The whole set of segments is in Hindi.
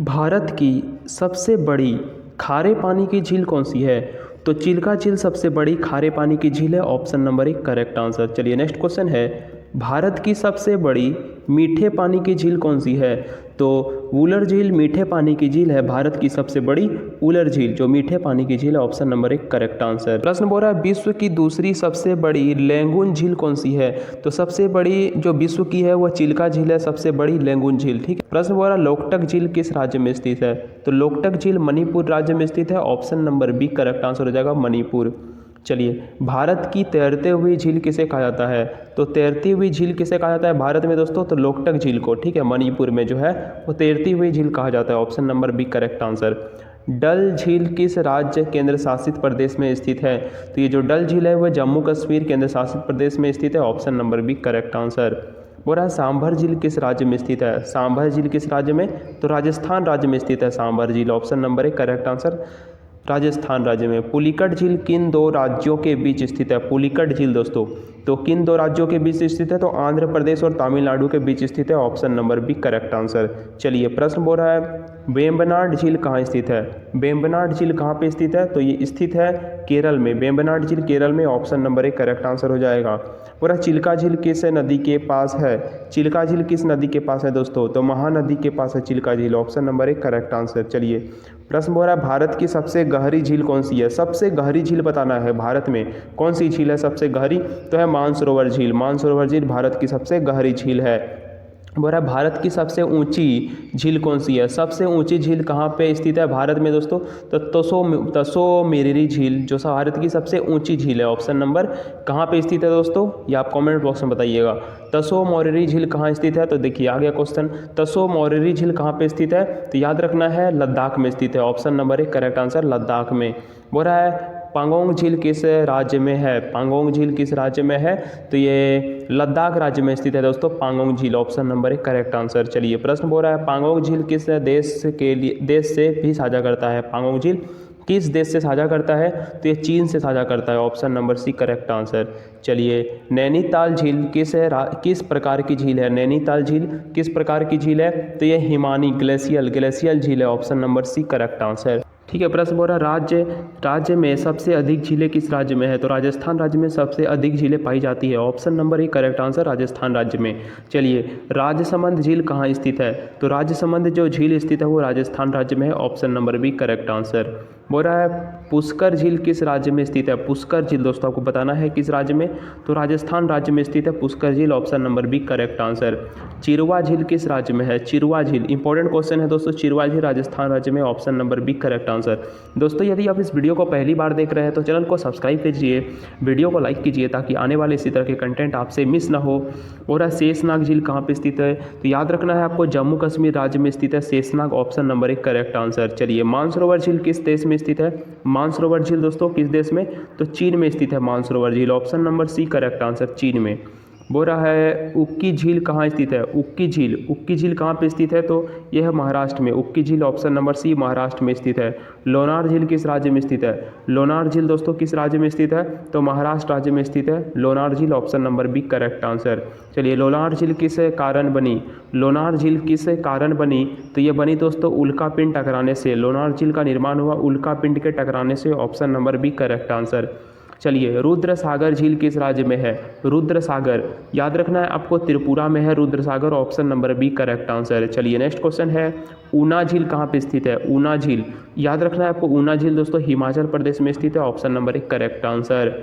भारत की सबसे बड़ी खारे पानी की झील कौन सी है? तो चिल्का झील सबसे बड़ी खारे पानी की झील है। Option number 1 correct answer. चलिए नेक्स्ट क्वेश्चन है, भारत की सबसे बड़ी मीठे पानी की झील कौन सी है? तो वुलर झील मीठे पानी की झील है। भारत की सबसे बड़ी वुलर झील जो मीठे पानी की झील है। Option number 1 correct answer. प्रश्न बोल रहा है, विश्व की दूसरी सबसे बड़ी लैंगून झील कौन सी है? तो सबसे बड़ी जो विश्व की है वह चिल्का झील है, सबसे बड़ी लैंगून झील। ठीक है। प्रश्न बोल रहा है, लोकटक झील किस राज्य में स्थित है? तो लोकटक झील मणिपुर राज्य में स्थित है। Option number B correct answer हो जाएगा, मणिपुर। चलिए, भारत की तैरते हुई झील किसे कहा जाता है? तो तैरती हुई झील किसे कहा जाता है भारत में दोस्तों? तो लोकटक झील को। ठीक है, मणिपुर में जो है वो तैरती हुई झील कहा जाता है। Option number B correct answer. Dal झील किस राज्य केंद्र शासित प्रदेश में स्थित है? तो ये जो डल झील है वह जम्मू कश्मीर केंद्र शासित प्रदेश में स्थित है। Option number B correct answer. बोल रहा है, सांभर झील किस राज्य में स्थित है? सांभर झील किस राज्य में? तो राजस्थान राज्य में स्थित है सांभर झील। Option number 1 correct answer, Rajasthan राज्य में। पुलिकट झील किन दो राज्यों के बीच स्थित है? पुलिकट झील दोस्तों तो किन दो राज्यों के बीच स्थित है? तो आंध्र प्रदेश और तमिलनाडु के बीच स्थित है। Option number B correct answer. चलिए, प्रश्न बोल रहा है, वेम्बनाड झील कहाँ स्थित है? वेम्बनाड झील कहाँ पे स्थित है? तो ये स्थित है केरल में। वेम्बनाड झील केरल में। ऑप्शन नंबर 1 करेक्ट आंसर हो जाएगा। पूरा चिल्का झील किस नदी के पास है? चिल्का झील किस नदी के पास है दोस्तों? तो महानदी के पास है चिल्का झील। Option number 1 correct answer. चलिए, प्रश्न बोल रहा है, भारत की सबसे गहरी झील कौन सी है? सबसे गहरी झील बताना है भारत में कौन सी झील है सबसे गहरी? तो है मानसरोवर झील। मानसरोवर झील भारत की सबसे गहरी झील है। बोल रहा है, भारत की सबसे ऊंची झील कौन सी है? सबसे ऊंची झील कहाँ पे स्थित है भारत में दोस्तों? तो तसो मेरिरी झील जो भारत की सबसे ऊंची झील है। ऑप्शन नंबर कहाँ पे स्थित है दोस्तों? ये आप कमेंट बॉक्स में बताइएगा। तसो मोरिरी झील कहाँ स्थित है? तो देखिए आ गया क्वेश्चन, तसो मोरिरी झील कहाँ पे स्थित है? तो याद रखना है लद्दाख में स्थित है। Option number 1 correct answer, Ladakh में। बोल रहा है, पांगोंग झील किस राज्य में है? पांगोंग झील किस राज्य में है? तो ये लद्दाख राज्य में स्थित है दोस्तों, पांगोंग झील। Option number 1 correct answer. चलिए, प्रश्न बोल रहा है, पांगोंग झील किस देश से भी साझा करता है? पांगोंग झील किस देश से साझा करता है? तो ये चीन से साझा करता है। Option number C correct answer. चलिए, नैनीताल झील किस प्रकार की झील है? नैनीताल झील किस प्रकार की झील है? तो ये हिमानी ग्लेशियल झील है। Option number C correct answer. ठीक है। प्रश्न बोल रहा है, राज्य में सबसे अधिक झीलें किस राज्य में है? तो राजस्थान राज्य में सबसे अधिक झीलें पाई जाती है। Option number 1 correct answer, Rajasthan राज्य में। चलिए, राजसमंद झील कहाँ स्थित है? तो राजसमंद जो झील स्थित है वो राजस्थान राज्य में है। Option number B correct answer. बोल रहा है, पुष्कर झील किस राज्य में स्थित है? पुष्कर झील दोस्तों आपको बताना है किस राज्य में? तो राजस्थान राज्य में स्थित है पुष्कर झील। Option number B correct answer. Chirwa झील किस राज्य में है? चिरवा झील इंपॉर्टेंट क्वेश्चन है दोस्तों। चिरवा झील राजस्थान राज्य में। Option number B correct answer. दोस्तों, यदि आप इस वीडियो को पहली बार देख रहे हैं तो चैनल को सब्सक्राइब कीजिए, वीडियो को लाइक कीजिए ताकि आने वाले इसी तरह के कंटेंट आपसे मिस ना हो। और शेषनाग झील कहाँ पे स्थित है? तो याद रखना है आपको, जम्मू कश्मीर राज्य में स्थित है Sheshnag. Option number 1 correct answer. चलिए, मानसरोवर झील किस देश में स्थित है? मानसरोवर झील दोस्तों किस देश में? तो चीन में स्थित है मानसरोवर झील। Option number C correct answer, चीन में। बोल रहा है, उक्की झील कहाँ स्थित है? उक्की झील कहाँ पे स्थित है? तो यह है महाराष्ट्र में। उक्की झील ऑप्शन नंबर सी महाराष्ट्र में स्थित है। लोनार झील किस राज्य में स्थित है? लोनार झील दोस्तों किस राज्य में स्थित है? तो महाराष्ट्र राज्य में स्थित है लोनार झील। Option number B correct answer. चलिए, लोनार झील किस कारण बनी? लोनार झील किस कारण बनी? तो ये बनी दोस्तों उल्का पिंड टकराने से। लोनार झील का निर्माण हुआ उल्का पिंड के टकराने से। Option number B correct answer. चलिए, रुद्र सागर झील किस राज्य में है? रुद्र सागर याद रखना है आपको, त्रिपुरा में है Rudra Sagar. Option number B correct answer. चलिए, नेक्स्ट क्वेश्चन है, ऊना झील कहाँ पे स्थित है? ऊना झील याद रखना है आपको, ऊना झील दोस्तों हिमाचल प्रदेश में स्थित है। Option number 1 correct answer.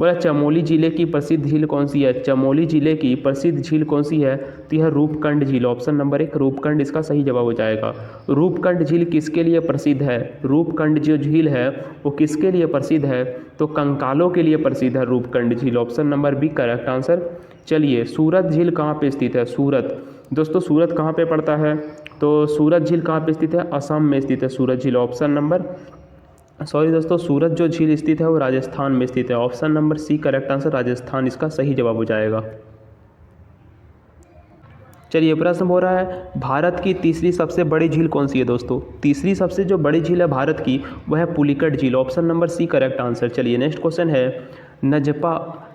बोला, चमोली जिले की प्रसिद्ध झील कौन सी है? चमोली जिले की प्रसिद्ध झील कौन सी है? तो यह रूपकुंड झील। ऑप्शन नंबर 1 रूपकुंड इसका सही जवाब हो जाएगा। रूपकुंड झील किसके लिए प्रसिद्ध है? रूपकुंड जो झील है वो किसके लिए प्रसिद्ध है? तो कंकालों के लिए प्रसिद्ध है रूपकुंड झील। Option number B correct answer. चलिए, सूरत झील कहाँ पे स्थित है? सूरत दोस्तों सूरत कहाँ पे पड़ता है? तो सूरत झील कहाँ पे स्थित है? असम में स्थित है सूरत झील। ऑप्शन नंबर दोस्तों, सूरत जो झील स्थित है वो राजस्थान में स्थित है। Option number C correct answer, Rajasthan इसका सही जवाब हो जाएगा। चलिए, प्रश्न हो रहा है, भारत की तीसरी सबसे बड़ी झील कौन सी है दोस्तों? तीसरी सबसे जो बड़ी झील है भारत की वह है पुलिकट झील। Option number C correct answer. चलिए, नेक्स्ट क्वेश्चन है,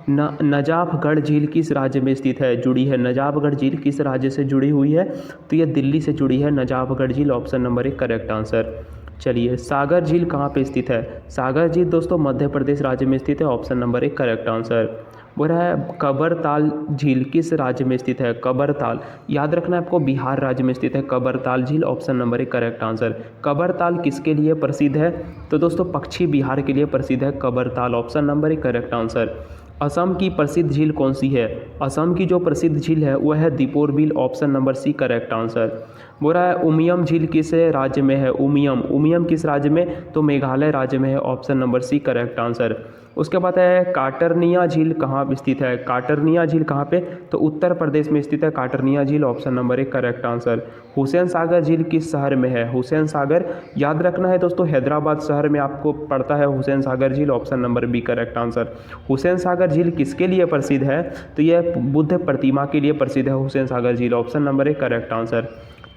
नजाफगढ़ झील किस राज्य में स्थित है, जुड़ी है? नजाफगढ़ झील किस राज्य से जुड़ी हुई है? तो ये दिल्ली से जुड़ी है नजाफगढ़ झील, ऑप्शन नंबर 1 करेक्ट आंसर। चलिए, सागर झील कहाँ पे स्थित है? सागर झील दोस्तों मध्य प्रदेश राज्य में स्थित है, ऑप्शन नंबर 1 करेक्ट आंसर। बोल रहा है कबरताल झील किस राज्य में स्थित है? कबरताल, याद रखना है आपको, बिहार राज्य में स्थित है कबरताल झील, option number 1 correct answer. Kabartal किसके लिए प्रसिद्ध है? तो दोस्तों पक्षी विहार के लिए प्रसिद्ध है Kabartal, option number 1 correct answer. Assam की प्रसिद्ध झील कौन सी है? असम की जो प्रसिद्ध झील है वह है Deepor Beel, option number C correct answer. बोल रहा है उमियम झील किस राज्य में है? उमियम किस राज्य में? तो मेघालय राज्य में है, option number C correct answer. उसके बाद है काटरनिया झील कहाँ स्थित है? काटरनिया झील कहाँ पे? तो उत्तर प्रदेश में स्थित है काटरनिया झील, option number 1 correct answer. Hussain Sagar झील किस शहर में है? हुसैन सागर, याद रखना है दोस्तों, हैदराबाद शहर में आपको पड़ता है हुसैन सागर झील, option number B correct answer. Hussain Sagar झील किसके लिए प्रसिद्ध है? तो यह बुद्ध प्रतिमा के लिए प्रसिद्ध है हुसैन सागर झील, option number 1 correct answer.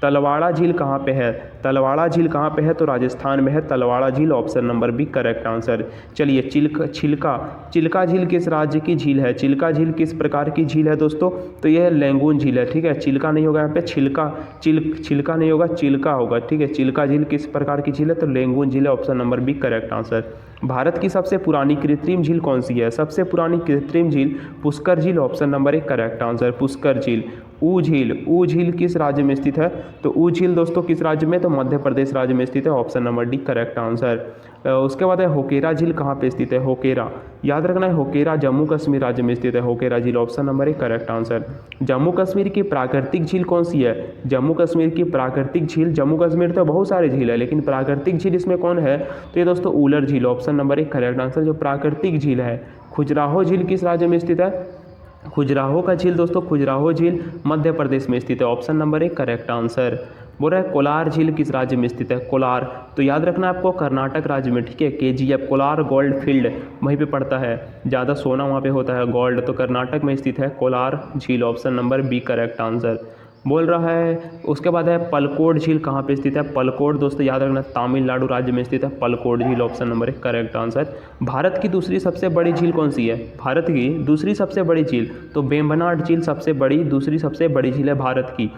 Talwara झील कहाँ पे है? तलवाड़ा झील कहाँ पे है? तो राजस्थान में है तलवाड़ा झील, option number B correct answer. चलिए, चिल्का झील किस राज्य की झील है? चिल्का झील किस प्रकार की झील है दोस्तों? तो यह लैंगून झील है, ठीक है। चिल्का नहीं होगा यहाँ पे, छिलका नहीं होगा, चिल्का होगा, ठीक है। चिल्का झील किस प्रकार की झील है? तो लैंगून झील है, option number B correct answer. Bharat की सबसे पुरानी कृत्रिम झील कौन सी है? सबसे पुरानी कृत्रिम झील पुष्कर झील, option number 1 correct answer, Pushkar झील। ऊ झील किस राज्य में स्थित है? तो ऊ झील दोस्तों किस राज्य में? तो मध्य प्रदेश राज्य में स्थित है, option number D correct answer. उसके बाद है होकेरा झील कहाँ पे स्थित है? होकेरा, याद रखना है, होकेरा जम्मू कश्मीर राज्य में स्थित है, होकेरा झील, option number 1 correct answer. Jammu Kashmir की प्राकृतिक झील कौन सी है? जम्मू कश्मीर की प्राकृतिक झील, जम्मू कश्मीर तो बहुत सारे झील है लेकिन प्राकृतिक झील इसमें कौन है? तो ये दोस्तों उलर झील, ऑप्शन नंबर 1 करेक्ट आंसर, जो प्राकृतिक झील है। खजुराहो झील किस राज्य में स्थित है? खजुराहो का झील दोस्तों, खजुराहो झील मध्य प्रदेश में स्थित है, ऑप्शन नंबर 1 करेक्ट आंसर। बोल रहा है कोलार झील किस राज्य में स्थित है? कोलार, तो याद रखना आपको कर्नाटक राज्य में, ठीक है। KGF कोलार गोल्ड फील्ड वहीं पे पड़ता है, ज़्यादा सोना वहाँ पे होता है, गोल्ड, तो कर्नाटक में स्थित है कोलार झील, option number B correct answer. बोल रहा है उसके बाद है पलकोड झील कहाँ पे स्थित है? पलकोड दोस्तों याद रखना तमिलनाडु राज्य में स्थित है पलकोड झील, option number 1 correct answer. Bharat की दूसरी सबसे बड़ी झील कौन सी है? भारत की दूसरी सबसे बड़ी झील, तो वेम्बनाड झील सबसे बड़ी, दूसरी सबसे बड़ी झील है भारत की।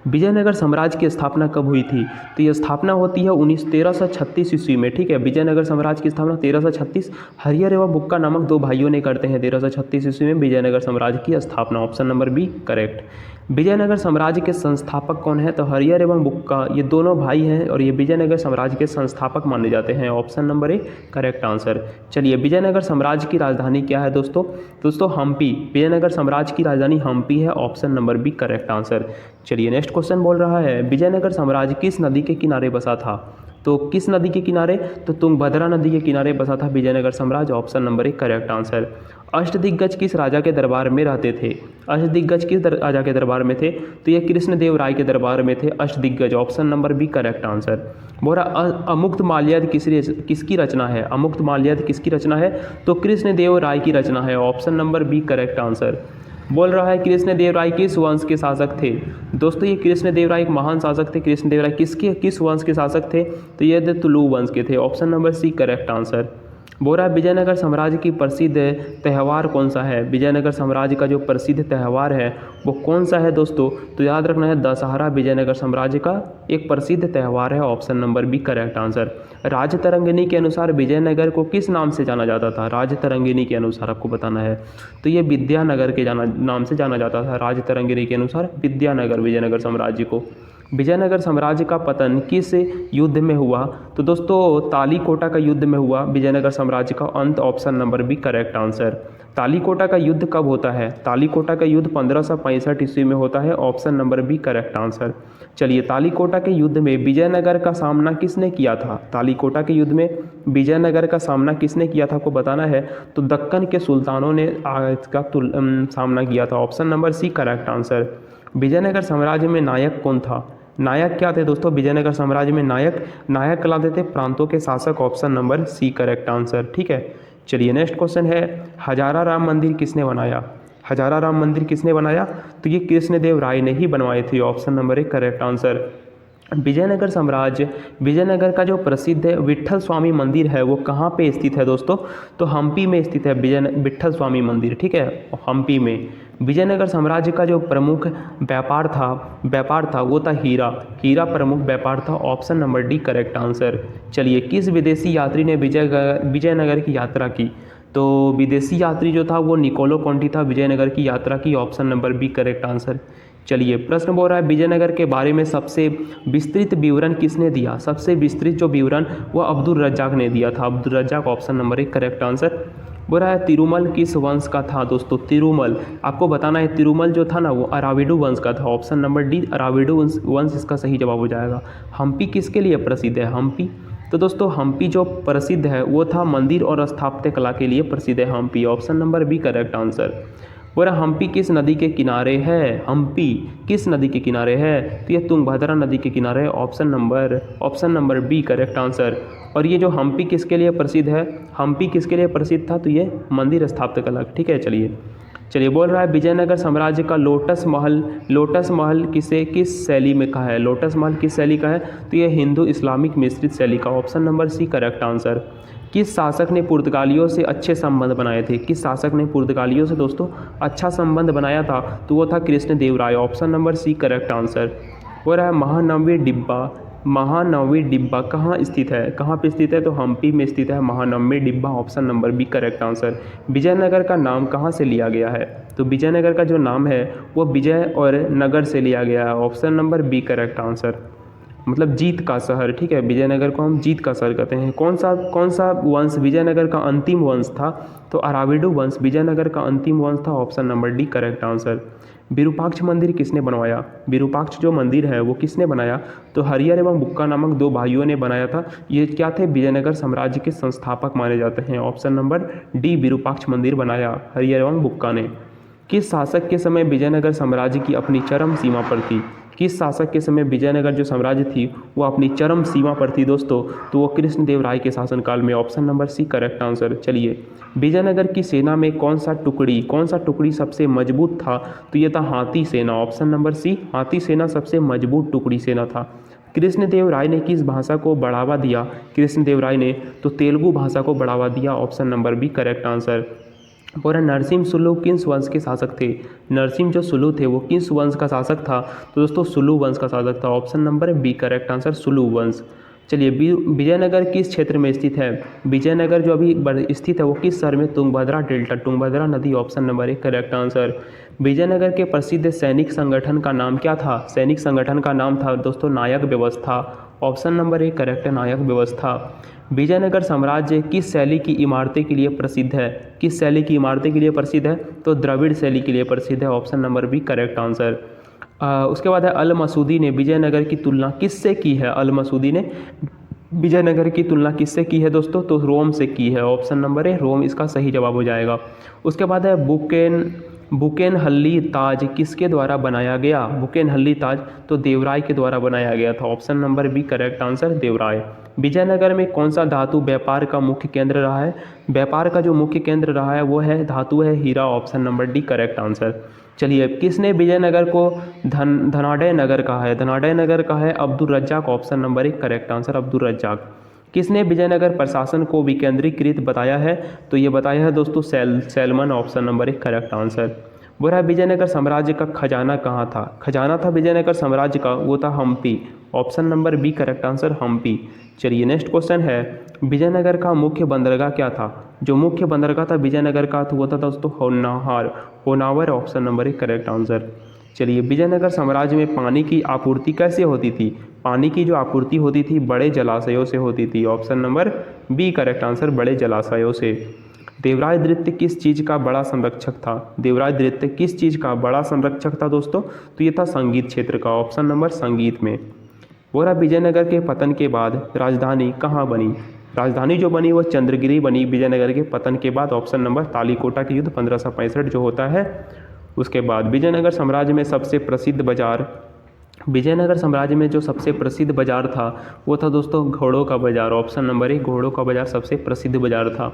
विजयनगर साम्राज्य की स्थापना कब हुई थी? तो ये स्थापना होती है 1336 ईस्वी में, ठीक है। विजयनगर साम्राज्य की स्थापना 1336 हरिहर एवं बुक्का नामक 2 भाइयों ने करते हैं 1336 ईस्वी में विजयनगर साम्राज्य की स्थापना, option number B correct. Vijayanagara साम्राज्य के संस्थापक कौन है? तो हरिहर एवं बुक्का ये दोनों भाई हैं और ये विजयनगर साम्राज्य के संस्थापक माने जाते हैं, option number A correct answer. चलिए, विजयनगर साम्राज्य की राजधानी क्या है दोस्तों हम्पी, विजयनगर साम्राज्य की राजधानी हम्पी है, option number B correct answer. चलिए, नेक्स्ट क्वेश्चन बोल रहा है विजयनगर साम्राज्य किस नदी के किनारे बसा था? तो किस नदी के किनारे? तो तुंगभद्रा नदी के किनारे बसा था विजयनगर साम्राज्य, ऑप्शन नंबर 1 करेक्ट आंसर। अष्टदिग्गज किस राजा के दरबार में रहते थे? अष्टदिग्गज किस राजा के दरबार में थे? तो ये कृष्णदेव राय के दरबार में थे Ashtadiggaj, option number B correct answer. बोला अमुक्त माल्यद किसकी रचना है? अमुक्त माल्यद किसकी रचना है? तो कृष्णदेव राय की रचना है, option number B correct answer. बोल रहा है कृष्णदेव राय किस वंश के शासक थे? दोस्तों ये कृष्णदेव राय एक महान शासक थे। कृष्णदेव राय किस वंश के शासक थे? तो ये तुलु वंश के थे, option number C correct answer. बोल रहा है विजयनगर साम्राज्य की प्रसिद्ध त्यौहार कौन सा है? विजयनगर साम्राज्य का जो प्रसिद्ध त्यौहार है वो कौन सा है दोस्तों? तो याद रखना है दशहरा विजयनगर साम्राज्य का एक प्रसिद्ध त्यौहार है, option number B correct answer. Rajatarangini के अनुसार विजयनगर को किस नाम से जाना जाता था? राजतरंगिणी के अनुसार आपको बताना है, तो ये विद्यानगर के नाम से जाना जाता था। राजतरंगिणी के अनुसार विद्यानगर विजयनगर साम्राज्य को। विजयनगर साम्राज्य का पतन किस युद्ध में हुआ? तो दोस्तों तालीकोटा का युद्ध में हुआ विजयनगर साम्राज्य का अंत, option number B correct answer. Talikota का युद्ध कब होता है? तालीकोटा का युद्ध 1565 ईस्वी में होता है, option number B correct answer. चलिए, तालीकोटा के युद्ध में विजयनगर का सामना किसने किया था? तालीकोटा के युद्ध में विजयनगर का सामना किसने किया था आपको बताना है, तो दक्कन के सुल्तानों ने इसका सामना किया था, option number C correct answer. Vijayanagara साम्राज्य में नायक कौन था? नायक क्या थे दोस्तों? विजयनगर साम्राज्य में नायक कहलाते थे प्रांतों के शासक, option number C correct answer, ठीक है। चलिए, नेक्स्ट क्वेश्चन है हजारा राम मंदिर किसने बनाया? हजारा राम मंदिर किसने बनाया? तो ये कृष्णदेव राय ने ही बनवाए थे, option number 1 correct answer. Vijayanagara साम्राज्य, विजयनगर का जो प्रसिद्ध विट्ठल स्वामी मंदिर है वो कहाँ पे स्थित है दोस्तों? तो हम्पी में स्थित है विट्ठल स्वामी मंदिर, ठीक है, हम्पी में। विजयनगर साम्राज्य का जो प्रमुख व्यापार था वो था हीरा। हीरा प्रमुख व्यापार था। Option number D correct answer. चलिए, किस विदेशी यात्री ने विजयनगर की यात्रा की? तो विदेशी यात्री जो था वो निकोलो कॉन्टी था, विजयनगर की यात्रा की। Option number B correct answer. चलिए, प्रश्न बोल रहा है विजयनगर के बारे में सबसे विस्तृत विवरण किसने दिया? सबसे विस्तृत जो विवरण वो अब्दुल रज्जाक ने दिया था। अब्दुल रज्जाक, ऑप्शन नंबर एक करेक्ट आंसर। बोल रहा है तिरुमल किस वंश का था? दोस्तों तिरुमल, आपको बताना है तिरुमल जो था ना वो अराविडू वंश का था। ऑप्शन नंबर डी अराविडू वंश इसका सही जवाब हो जाएगा। हम्पी किसके लिए प्रसिद्ध है? हम्पी, तो दोस्तों हम्पी जो प्रसिद्ध है वो था मंदिर और स्थापत्य कला के लिए प्रसिद्ध है Hampi. Option number B correct answer. बोला हम्पी किस नदी के किनारे है? हम्पी किस नदी के किनारे है? तो ये तुंगभद्रा नदी के किनारे है। Option number B correct answer. और ये जो हम्पी किसके लिए प्रसिद्ध है? हम्पी किसके लिए प्रसिद्ध था? तो ये मंदिर स्थापत्य कला, ठीक है। चलिए बोल रहा है विजयनगर साम्राज्य का लोटस महल किस शैली में का है? लोटस महल किस शैली का है? तो ये हिंदू इस्लामिक मिश्रित शैली का। Option number C correct answer. किस शासक ने पुर्तगालियों से अच्छे संबंध बनाए थे? किस शासक ने पुर्तगालियों से दोस्तों अच्छा संबंध बनाया था? तो वो था Krishna Deva Raya. Option number C correct answer. हो रहा है महानवमी डिब्बा कहाँ स्थित है? कहाँ पे स्थित है? तो हम्पी में स्थित है Mahanavami Dibba. Option number B correct answer. Vijayanagara का नाम कहाँ से लिया गया है? तो विजयनगर का जो नाम है वो विजय और नगर से लिया गया है। Option number B correct answer, मतलब जीत का शहर, ठीक है। विजयनगर को हम जीत का शहर कहते हैं। कौन सा वंश विजयनगर का अंतिम वंश था? तो अराविडू वंश विजयनगर का अंतिम वंश था। Option number D correct answer. Virupaksha मंदिर किसने बनवाया? विरूपाक्ष जो मंदिर है वो किसने बनाया? तो हरिहर एवं बुक्का नामक दो भाइयों ने बनाया था। ये क्या थे? विजयनगर साम्राज्य के संस्थापक माने जाते हैं। ऑप्शन नंबर डी विरूपाक्ष मंदिर बनाया हरिहर एवं बुक्का ने। किस शासक के समय विजयनगर साम्राज्य की अपनी चरम सीमा पर थी? किस शासक के समय विजयनगर जो साम्राज्य थी वो अपनी चरम सीमा पर थी दोस्तों? तो वो कृष्ण देव राय के शासनकाल में। Option number C correct answer. चलिए, विजयनगर की सेना में कौन सा टुकड़ी सबसे मजबूत था? तो ये था हाथी सेना। ऑप्शन नंबर सी हाथी सेना सबसे मजबूत टुकड़ी सेना था। कृष्ण देव राय ने किस भाषा को बढ़ावा दिया? कृष्ण देव राय ने तो तेलुगु भाषा को बढ़ावा दिया। Option number B correct answer. और नरसिंह सुलू किस वंश के शासक थे? नरसिंह जो सुलू थे वो किस वंश का शासक था? तो दोस्तों सुलू वंश का शासक था। Option number B correct answer, Saluva वंश। चलिए, विजयनगर किस क्षेत्र में स्थित है? विजयनगर जो अभी स्थित है वो किस शहर में? तुंगभद्रा डेल्टा, तुंगभद्रा नदी। ऑप्शन नंबर एक करेक्ट आंसर। विजयनगर के प्रसिद्ध सैनिक संगठन का नाम क्या था? सैनिक संगठन का नाम था दोस्तों नायक व्यवस्था। ऑप्शन नंबर एक करेक्ट है, नायक व्यवस्था। विजयनगर साम्राज्य किस शैली की इमारतें के लिए प्रसिद्ध है? किस शैली की इमारतें के लिए प्रसिद्ध है? तो द्रविड़ शैली के लिए प्रसिद्ध है। Option number B correct answer. उसके बाद है अल मसूदी ने विजयनगर की तुलना किससे की है? अल मसूदी ने विजयनगर की तुलना किससे की है दोस्तों? तो रोम से की है। ऑप्शन नंबर ए रोम इसका सही जवाब हो जाएगा। उसके बाद है बुकेनहल्ली ताज किसके द्वारा बनाया गया? बुकेनहल्ली ताज तो देवराय के द्वारा बनाया गया था। Option number B correct answer, Devaraya. Vijayanagara में कौन सा धातु व्यापार का मुख्य केंद्र रहा है? व्यापार का जो मुख्य केंद्र रहा है वो है धातु है हीरा। Option number D correct answer. चलिए, किसने विजयनगर को धनाढ्य नगर कहा है? धनाढ्य नगर कहा है अब्दुल रज्जाक। ऑप्शन नंबर एक करेक्ट आंसर, अब्दुल रज्जाक। किसने विजयनगर प्रशासन को विकेंद्रीकृत बताया है? तो ये बताया है दोस्तों सैलमन। ऑप्शन नंबर एक करेक्ट आंसर। बोला विजयनगर साम्राज्य का खजाना कहाँ था? खजाना था विजयनगर साम्राज्य का वो था Hampi. Option number B correct answer, Hampi. चलिए, नेक्स्ट क्वेश्चन है विजयनगर का मुख्य बंदरगाह क्या था? जो मुख्य बंदरगाह था विजयनगर का तो वो था दोस्तों होनावर। ऑप्शन नंबर एक करेक्ट आंसर। चलिए, विजयनगर साम्राज्य में पानी की आपूर्ति कैसे होती थी? पानी की जो आपूर्ति होती थी बड़े जलाशयों से होती थी। Option number B correct answer, बड़े जलाशयों से। देवराय द्वितीय किस चीज़ का बड़ा संरक्षक था? देवराय द्वितीय किस चीज़ का बड़ा संरक्षक था दोस्तों? तो ये था संगीत क्षेत्र का। ऑप्शन नंबर संगीत में। बोला विजयनगर के पतन के बाद राजधानी कहाँ बनी? राजधानी जो बनी वो चंद्रगिरी बनी विजयनगर के पतन के बाद। ऑप्शन नंबर तालीकोटा के युद्ध 1565 जो होता है उसके बाद। विजयनगर साम्राज्य में सबसे प्रसिद्ध बाजार विजयनगर साम्राज्य में जो सबसे प्रसिद्ध बाजार था वो था दोस्तों घोड़ों का बाजार। ऑप्शन नंबर 1 घोड़ों का बाजार सबसे प्रसिद्ध बाजार था।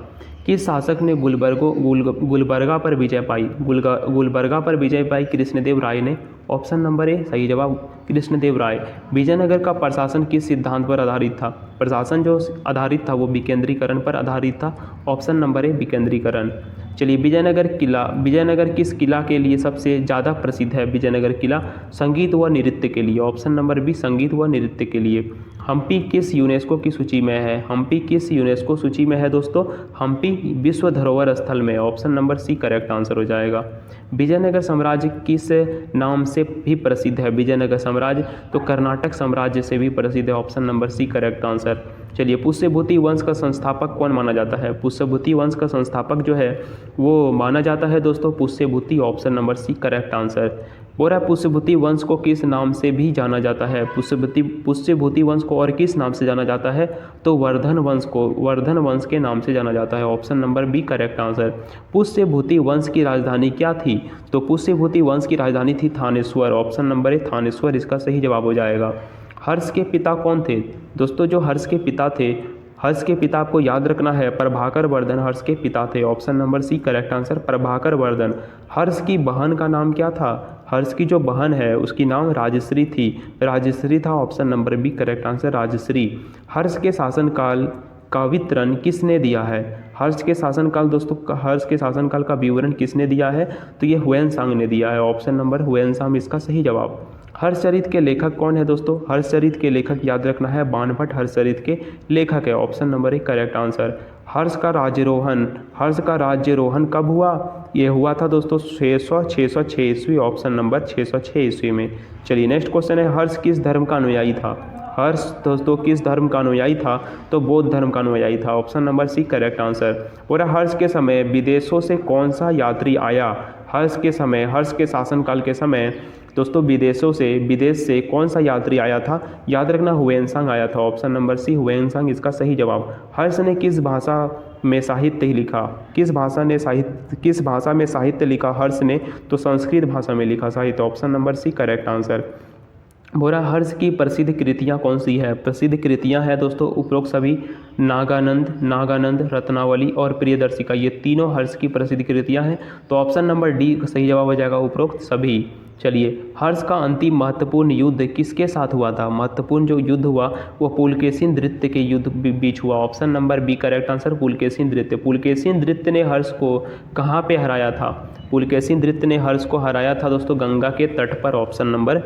किस शासक ने गुलबर्गा पर विजय पाई? गुलबर्गा पर विजय पाई कृष्णदेव राय ने। ऑप्शन नंबर 1 सही जवाब कृष्णदेव राय। विजयनगर का प्रशासन किस सिद्धांत पर आधारित था? प्रशासन जो आधारित था वो विकेंद्रीकरण पर आधारित था। ऑप्शन नंबर 1 विकेंद्रीकरण। चलिए विजयनगर किस किला के लिए सबसे ज़्यादा प्रसिद्ध है? विजयनगर किला संगीत व नृत्य के लिए। ऑप्शन नंबर बी संगीत व नृत्य के लिए। हम्पी किस यूनेस्को की सूची में है? हम्पी किस यूनेस्को सूची में है दोस्तों? हम्पी विश्व धरोहर स्थल में। Option number C correct answer हो जाएगा। विजयनगर साम्राज्य किस नाम से भी प्रसिद्ध है? विजयनगर साम्राज्य तो कर्नाटक साम्राज्य से भी प्रसिद्ध है। Option number C correct answer. चलिए पुष्यभूति वंश का संस्थापक कौन माना जाता है? पुष्यभूति वंश का संस्थापक जो है वो माना जाता है दोस्तों Pushyabhuti. Option number C correct answer. बोला पुष्यभूति वंश को किस नाम से भी जाना जाता है? पुष्यभूति वंश को और किस नाम से जाना जाता है? तो वर्धन वंश के नाम से जाना जाता है। Option number B correct answer. Pushyabhuti वंश की राजधानी क्या थी? तो पुष्यभूति वंश की राजधानी थी थानेश्वर। ऑप्शन नंबर 1 थानेश्वर इसका सही जवाब हो जाएगा। हर्ष के पिता कौन थे? दोस्तों जो हर्ष के पिता थे, हर्ष के पिता आपको याद रखना है प्रभाकर वर्धन हर्ष के पिता थे। Option number C correct answer Prabhakar Vardhan. Harsha की बहन का नाम क्या था? हर्ष की जो बहन है उसकी नाम राजश्री थी। राजश्री था। Option number B correct answer Rajshri. Harsha के शासनकाल का विवरण किसने दिया है? हर्ष के शासनकाल दोस्तों हर्ष के शासनकाल का विवरण किसने दिया है? तो ये हुएनसांग ने दिया है। ऑप्शन नंबर हुएनसांग इसका सही जवाब। हर्षचरित के लेखक कौन है दोस्तों? हर्षचरित के लेखक याद रखना है बाणभट्ट हर्षचरित के लेखक है। Option number 1 correct answer. Harsha का राज्यारोहण कब हुआ? ये हुआ था दोस्तों 606 ईस्वी। ऑप्शन नंबर 606 ईस्वी में। चलिए नेक्स्ट क्वेश्चन है हर्ष किस धर्म का अनुयायी था? हर्ष दोस्तों किस धर्म का अनुयायी था? तो बौद्ध धर्म का अनुयायी था। Option number C correct answer. और हर्ष के समय विदेशों से कौन सा यात्री आया? हर्ष के शासनकाल के समय दोस्तों विदेश से कौन सा यात्री आया था? याद रखना हुएनसांग आया था। ऑप्शन नंबर सी हुएनसांग इसका सही जवाब। हर्ष ने किस भाषा में साहित्य लिखा? किस भाषा में साहित्य लिखा हर्ष ने? तो संस्कृत भाषा में लिखा साहित्य। Option number C correct answer. बोला हर्ष की प्रसिद्ध कृतियाँ कौन सी है? प्रसिद्ध कृतियाँ है दोस्तों उपरोक्त सभी नागानंद, रत्नावली और प्रियदर्शिका। ये तीनों हर्ष की प्रसिद्ध कृतियाँ हैं। तो ऑप्शन नंबर डी सही जवाब हो जाएगा उपरोक्त सभी। चलिए हर्ष का अंतिम महत्वपूर्ण युद्ध किसके साथ हुआ था? महत्वपूर्ण जो युद्ध हुआ वो पुलकेशिन नृत्य के युद्ध बीच हुआ। Option number B correct answer Pulakeshin नृत्य। पुलकेशिन नृत्य ने हर्ष को कहाँ पे हराया था? पुलकेशिन नृत्य ने हर्ष को हराया था दोस्तों गंगा के तट पर। ऑप्शन नंबर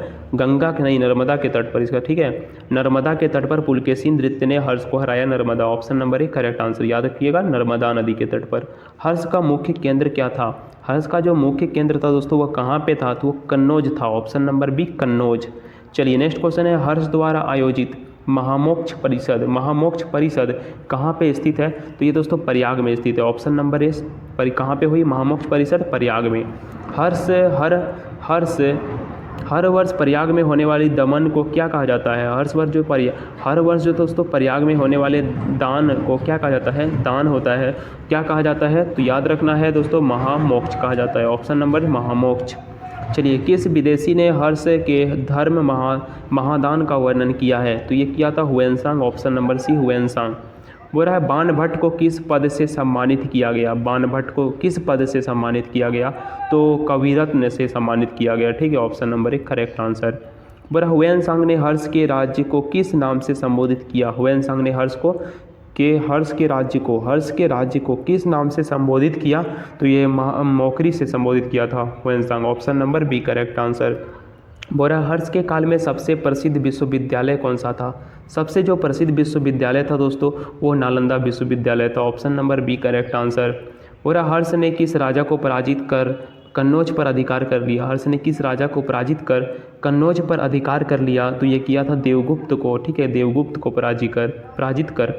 नर्मदा के तट पर इसका ठीक है। नर्मदा के तट पर पुलकेशिन नृत्य ने हर्ष को हराया Narmada. Option number 1 correct answer. याद रखिएगा नर्मदा नदी के तट पर। हर्ष का मुख्य केंद्र क्या था? हर्ष का जो मुख्य केंद्र था दोस्तों वो कहाँ पे था? तो वो कन्नौज था। Option number B Kannauj. चलिए नेक्स्ट क्वेश्चन है हर्ष द्वारा आयोजित महामोक्ष परिषद कहाँ पे स्थित है? तो ये दोस्तों प्रयाग में स्थित है। ऑप्शन नंबर ए कहाँ पे हुई महामोक्ष परिषद? प्रयाग में। हर वर्ष प्रयाग में होने वाली दमन को क्या कहा जाता है? हर वर्ष जो दोस्तों प्रयाग में होने वाले दान को क्या कहा जाता है? दान होता है। क्या कहा जाता है? तो याद रखना है दोस्तों महामोक्ष कहा जाता है। Option number Mahamoksha. चलिए किस विदेशी ने हर्ष के धर्म महादान का वर्णन किया है? तो ये किया था Hiuen Tsang. Option number C Hiuen Tsang. बोल रहा है बाणभट्ट को किस पद से सम्मानित किया गया? बाणभट्ट को किस पद से सम्मानित किया गया? तो कविरत्न से सम्मानित किया गया। ठीक है ऑप्शन नंबर 1 करेक्ट आंसर। बोल रहा हुएनसांग ने हर्ष के राज्य को किस नाम से संबोधित किया? हुएनसांग ने हर्ष के राज्य को किस नाम से संबोधित किया? तो ये मोकरी से संबोधित किया था Hiuen Tsang. Option number B correct answer. बोरा हर्ष के काल में सबसे प्रसिद्ध विश्वविद्यालय कौन सा था? सबसे जो प्रसिद्ध विश्वविद्यालय था दोस्तों वो नालंदा विश्वविद्यालय था। Option number B correct answer. बोरा हर्ष ने किस राजा को पराजित कर कन्नौज पर अधिकार कर लिया? हर्ष ने किस राजा को पराजित कर कन्नौज पर अधिकार कर लिया? तो ये किया था देवगुप्त को। ठीक है देवगुप्त को पराजित कर।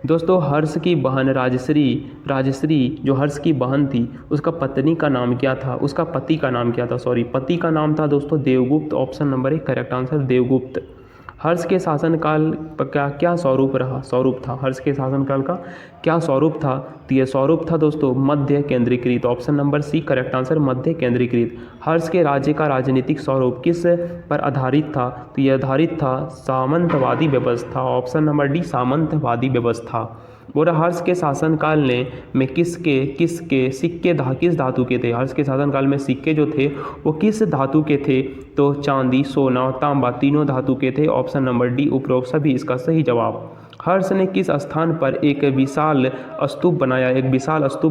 दोस्तों हर्ष की बहन राजश्री जो हर्ष की बहन थी उसका पत्नी का नाम क्या था? उसका पति का नाम क्या था? पति का नाम था दोस्तों Devgupta. Option number 1 correct answer Devgupta. Harsha के शासनकाल का क्या स्वरूप था? हर्ष के शासनकाल का क्या स्वरूप था? तो ये स्वरूप था दोस्तों मध्य केंद्रीकृत। Option number C correct answer, मध्य केंद्रीकृत। हर्ष के राज्य का राजनीतिक स्वरूप किस पर आधारित था? तो ये आधारित था सामंतवादी व्यवस्था। ऑप्शन नंबर डी सामंतवादी व्यवस्था। बोला हर्ष के शासनकाल में किस धातु के थे? हर्ष के शासनकाल में सिक्के जो थे वो किस धातु के थे? तो चांदी, सोना, तांबा तीनों धातु के थे। ऑप्शन नंबर डी उपरोक्त सभी इसका सही जवाब। हर्ष ने किस स्थान पर एक विशाल स्तूप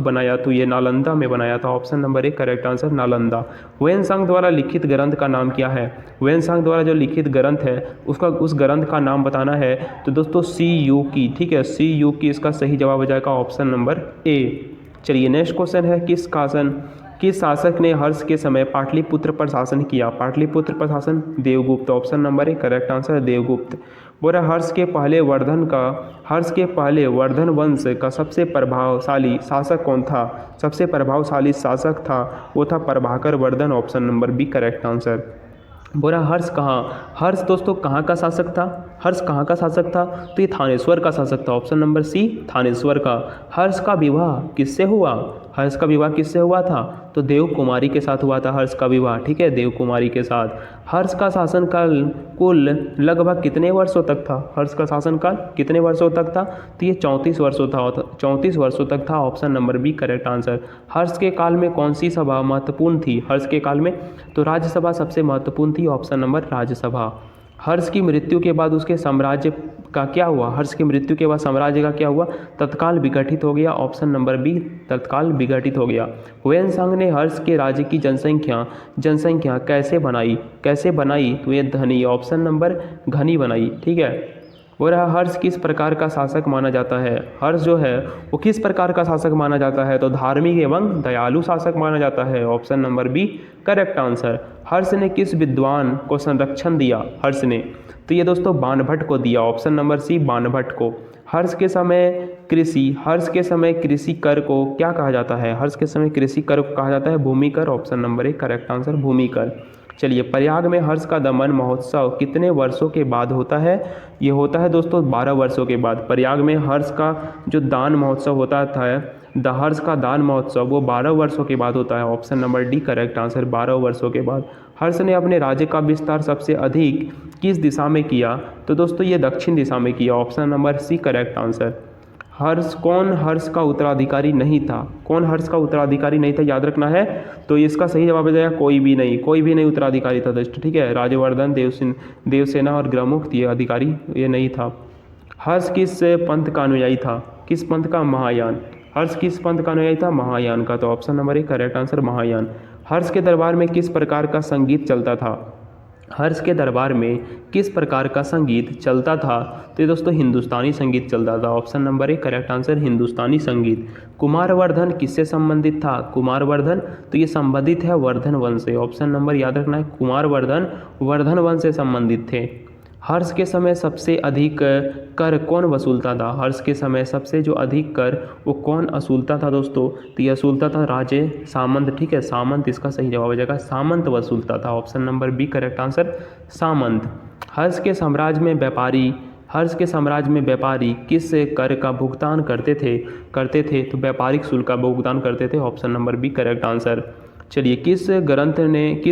बनाया? तो ये नालंदा में बनाया था। Option number A correct answer, Nalanda. Xuanzang द्वारा लिखित ग्रंथ का नाम क्या है? वेनसांग द्वारा जो लिखित ग्रंथ है उस ग्रंथ का नाम बताना है। तो दोस्तों सी यू की, ठीक है, सी यू की इसका सही जवाब हो जाएगा ऑप्शन नंबर ए। चलिए नेक्स्ट क्वेश्चन है, किस शासक ने हर्ष के समय पाटलिपुत्र पर शासन किया? पाटलिपुत्र पर शासन Devagupta. Option number A correct answer, Devagupta. बोला हर्ष के पहले वर्धन वंश का सबसे प्रभावशाली शासक कौन था? सबसे प्रभावशाली शासक था वो था Prabhakar Vardhan. Option number B correct answer. बोला हर्ष दोस्तों कहाँ का शासक था? हर्ष कहाँ का शासक था? तो ये थानेश्वर का शासक था। ऑप्शन नंबर सी थानेश्वर का। हर्ष का विवाह किससे हुआ? हर्ष का विवाह किससे हुआ था? तो देव कुमारी के साथ हुआ था हर्ष का विवाह, ठीक है, देव कुमारी के साथ। हर्ष का शासनकाल कुल लगभग कितने वर्षों तक था? हर्ष का शासनकाल कितने वर्षों तक था? तो ये 34 वर्षों तक था। Option number B correct answer. Harsha के काल में कौन सी सभा महत्वपूर्ण थी? हर्ष के काल में तो राज्यसभा सबसे महत्वपूर्ण थी। Option number Rajya Sabha. हर्ष की मृत्यु के बाद उसके साम्राज्य का क्या हुआ? हर्ष की मृत्यु के बाद साम्राज्य का क्या हुआ? तत्काल विघटित हो गया। ऑप्शन नंबर बी तत्काल विघटित हो गया। वेनसांग ने हर्ष के राज्य की जनसंख्या कैसे बनाई? तो ये धनी, ऑप्शन नंबर घनी बनाई, ठीक है। वो रहा हर्ष किस प्रकार का शासक माना जाता है? हर्ष जो है वो किस प्रकार का शासक माना जाता है? तो धार्मिक एवं दयालु शासक माना जाता है। Option number B correct answer. Harsha ने किस विद्वान को संरक्षण दिया? हर्ष ने तो ये दोस्तों बाणभट्ट को दिया। ऑप्शन नंबर सी बाणभट्ट को। हर्ष के समय कृषि कर को क्या कहा जाता है? हर्ष के समय कृषि कर को कहा जाता है भूमि कर। Option number A correct answer, भूमि कर। चलिए प्रयाग में हर्ष का दमन महोत्सव कितने वर्षों के बाद होता है? ये होता है दोस्तों 12 वर्षों के बाद। प्रयाग में हर्ष का जो दान महोत्सव होता था, हर्ष का दान महोत्सव वो 12 वर्षों के बाद होता है। Option number D correct answer, 12 वर्षों के बाद। हर्ष ने अपने राज्य का विस्तार सबसे अधिक किस दिशा में किया? तो दोस्तों ये दक्षिण दिशा में किया। Option number C correct answer. कौन हर्ष का उत्तराधिकारी नहीं था? कौन हर्ष का उत्तराधिकारी नहीं था याद रखना है। तो इसका सही जवाब हो जाएगा कोई भी नहीं उत्तराधिकारी था दोस्तों, ठीक है। राजवर्धन, देवसेना और ग्रमुक्त ये अधिकारी ये नहीं था। हर्ष किस पंथ का अनुयायी था? किस पंथ का? महायान। हर्ष किस पंथ का अनुयायी था? महायान का। तो option number A correct answer, Mahayana. Harsha के दरबार में किस प्रकार का संगीत चलता था? हर्ष के दरबार में किस प्रकार का संगीत चलता था? तो दोस्तों हिंदुस्तानी संगीत चलता था। Option number A correct answer, Hindustani संगीत। कुमारवर्धन किससे संबंधित था? कुमारवर्धन तो ये संबंधित है वर्धन वंश से। ऑप्शन नंबर याद रखना है, कुमारवर्धन वर्धन वंश से संबंधित थे। हर्ष के समय सबसे अधिक कर कौन वसूलता था? हर्ष के समय सबसे जो अधिक कर वो कौन वसूलता था दोस्तों? तो ये वसूलता था राजे सामंत, ठीक है, सामंत इसका सही जवाब हो जाएगा, सामंत वसूलता था। Option number B correct answer, सामंत। हर्ष के साम्राज्य में व्यापारी किस कर का भुगतान करते थे? तो व्यापारिक शुल्क का भुगतान करते थे। Option number B correct answer. चलिए किस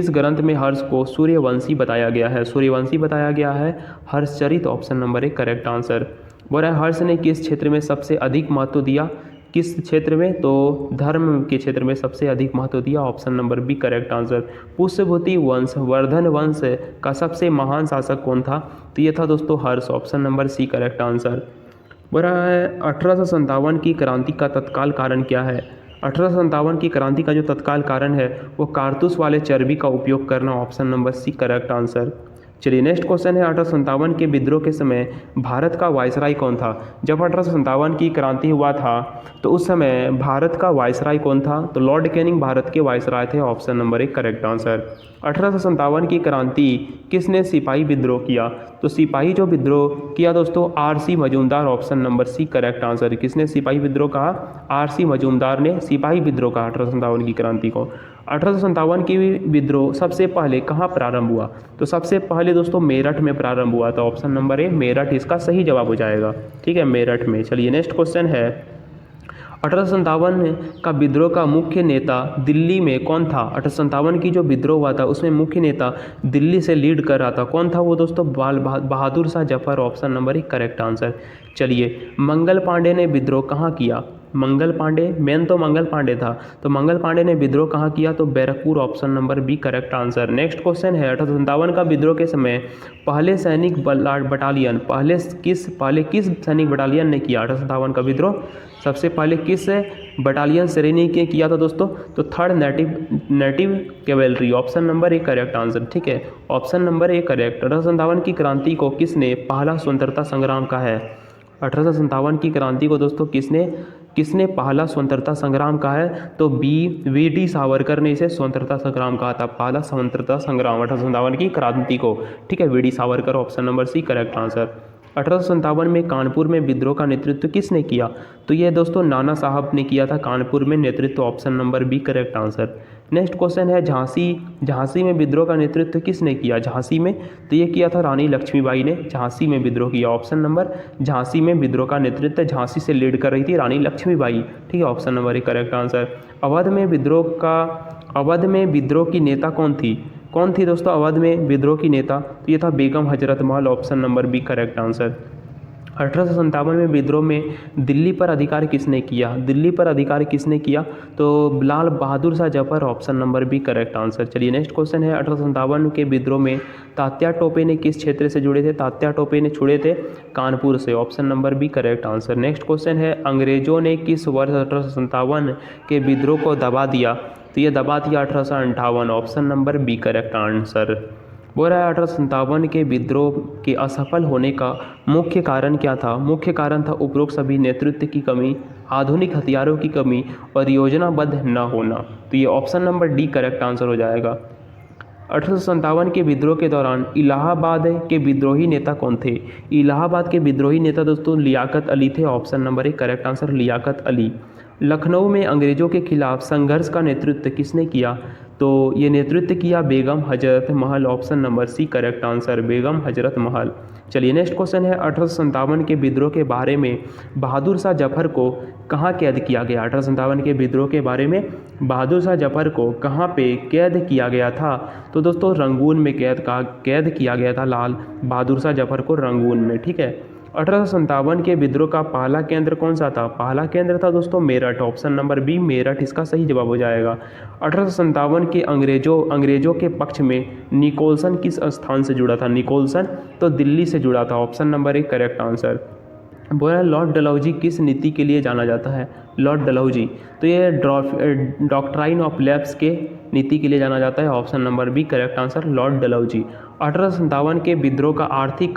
ग्रंथ में हर्ष को सूर्यवंशी बताया गया है? सूर्यवंशी बताया गया है Harshacharita. Option number A correct answer. बोल रहा है हर्ष ने किस क्षेत्र में सबसे अधिक महत्व दिया? किस क्षेत्र में? तो धर्म के क्षेत्र में सबसे अधिक महत्व दिया। Option number B correct answer. Pushyabhuti वंश वर्धन वंश का सबसे महान शासक कौन था? तो ये था दोस्तों Harsha. Option number C correct answer. बोल रहा है 1857 की क्रांति का तत्काल कारण क्या है? 1857 की क्रांति का जो तत्काल कारण है वो कारतूस वाले चर्बी का उपयोग करना। Option number C correct answer. चलिए नेक्स्ट क्वेश्चन है 1857 के विद्रोह के समय भारत का वायसराय कौन था? जब 1857 की क्रांति हुआ था तो उस समय भारत का वायसराय कौन था? तो लॉर्ड कैनिंग भारत के वायसराय थे। ऑप्शन नंबर एक करेक्ट आंसर। 1857 की क्रांति किसने सिपाही विद्रोह किया? तो सिपाही जो विद्रोह किया दोस्तों R C. Majumdar. Option number C correct answer. किसने सिपाही विद्रोह कहा? आर.सी. मजूमदार ने सिपाही विद्रोह कहा 1857 की क्रांति को। 1857 की विद्रोह सबसे पहले कहाँ प्रारंभ हुआ? तो सबसे पहले दोस्तों मेरठ में प्रारंभ हुआ था। ऑप्शन नंबर ए मेरठ इसका सही जवाब हो जाएगा, ठीक है, मेरठ में। चलिए नेक्स्ट क्वेश्चन है 1857 का विद्रोह का मुख्य नेता दिल्ली में कौन था? 1857 की जो विद्रोह हुआ था उसमें मुख्य नेता दिल्ली से लीड कर रहा था, कौन था वो दोस्तों? Bahadur Shah Zafar, option number 1 correct answer. चलिए, मंगल पांडे ने विद्रोह कहाँ किया? मंगल पांडे, मेन तो मंगल पांडे था, तो मंगल पांडे ने विद्रोह कहाँ किया? तो Barrackpore, option number B correct answer. Next question है, 1857 का विद्रोह के समय पहले सैनिक बटालियन पहले किस सैनिक बटालियन ने किया 1857 का विद्रोह? सबसे पहले किस बटालियन श्रेणी के किया था दोस्तों? तो third native cavalry, option number 1 correct answer. ठीक है, ऑप्शन नंबर 1 करेक्ट। 1857 की क्रांति को किसने पहला स्वतंत्रता संग्राम कहा है? 1857 की क्रांति को दोस्तों किसने पहला स्वतंत्रता संग्राम कहा है? तो वी डी सावरकर ने इसे स्वतंत्रता संग्राम कहा था, पहला स्वतंत्रता संग्राम 1857 की क्रांति को। ठीक है, V D Savarkar, option number C correct answer. 1857 में कानपुर में विद्रोह का नेतृत्व किसने किया? तो ये दोस्तों नाना साहब ने किया था कानपुर में नेतृत्व, option number B correct answer. Next question है, झांसी में विद्रोह का नेतृत्व किसने किया? झांसी में, तो ये किया था रानी लक्ष्मीबाई ने झांसी में विद्रोह किया, ऑप्शन नंबर। झांसी में विद्रोह का नेतृत्व झांसी से लीड कर रही थी रानी लक्ष्मीबाई। ठीक है, option number 1 correct answer. Awadh में विद्रोह की नेता कौन थी दोस्तों? अवध में विद्रोह की नेता, तो ये था Begum Hazrat Mahal, option number B correct answer. 1857 में विद्रोह में दिल्ली पर अधिकार किसने किया? दिल्ली पर अधिकार किसने किया? तो लाल Bahadur Shah Zafar, option number B correct answer. चलिए, नेक्स्ट क्वेश्चन है, 1857 के विद्रोह में तात्या टोपे ने किस क्षेत्र से जुड़े थे? तात्या टोपे ने जुड़े थे कानपुर से, option number B correct answer. Next question है, अंग्रेजों ने किस वर्ष 1857 के विद्रोह को दबा दिया? तो ये दबा दिया 1858, option number B correct answer. बोल रहा है 1857 के विद्रोह के असफल होने का मुख्य कारण क्या था? मुख्य कारण था उपरोक्त सभी नेतृत्व की कमी, आधुनिक हथियारों की कमी और योजनाबद्ध न होना। तो ये option number D correct answer हो जाएगा। 1857 के विद्रोह के दौरान इलाहाबाद के विद्रोही नेता कौन थे? इलाहाबाद के विद्रोही नेता दोस्तों लियाकत अली थे, option number 1 correct answer, Liaquat Ali. Lucknow में अंग्रेजों के खिलाफ संघर्ष का नेतृत्व किसने किया? तो ये नेतृत्व किया Begum Hazrat Mahal, option number C correct answer, Begum Hazrat Mahal. चलिए, नेक्स्ट क्वेश्चन है, 1857 के विद्रोह के बारे में बहादुर शाह जफर को कहाँ कैद किया गया? 1857 के विद्रोह के बारे में बहादुर शाह जफर को कहाँ पे कैद किया गया था? तो दोस्तों रंगून में कैद किया गया था लाल बहादुर शाह जफर को रंगून में। ठीक है, 1857 के विद्रोह का पहला केंद्र कौन सा था? पहला केंद्र था दोस्तों Meerut, option number B Meerut इसका सही जवाब हो जाएगा। 1857 के अंग्रेजों के पक्ष में निकोलसन किस स्थान से जुड़ा था? निकोलसन तो दिल्ली से जुड़ा था, ऑप्शन नंबर 1 करेक्ट आंसर। बोला लॉर्ड डलहौजी किस नीति के लिए जाना जाता है? लॉर्ड डलहौजी, तो ये डॉक्ट्राइन ऑफ लैप्स के नीति के लिए जाना जाता है, option number B correct answer, lord Dalhousie. 1857 के विद्रोह का आर्थिक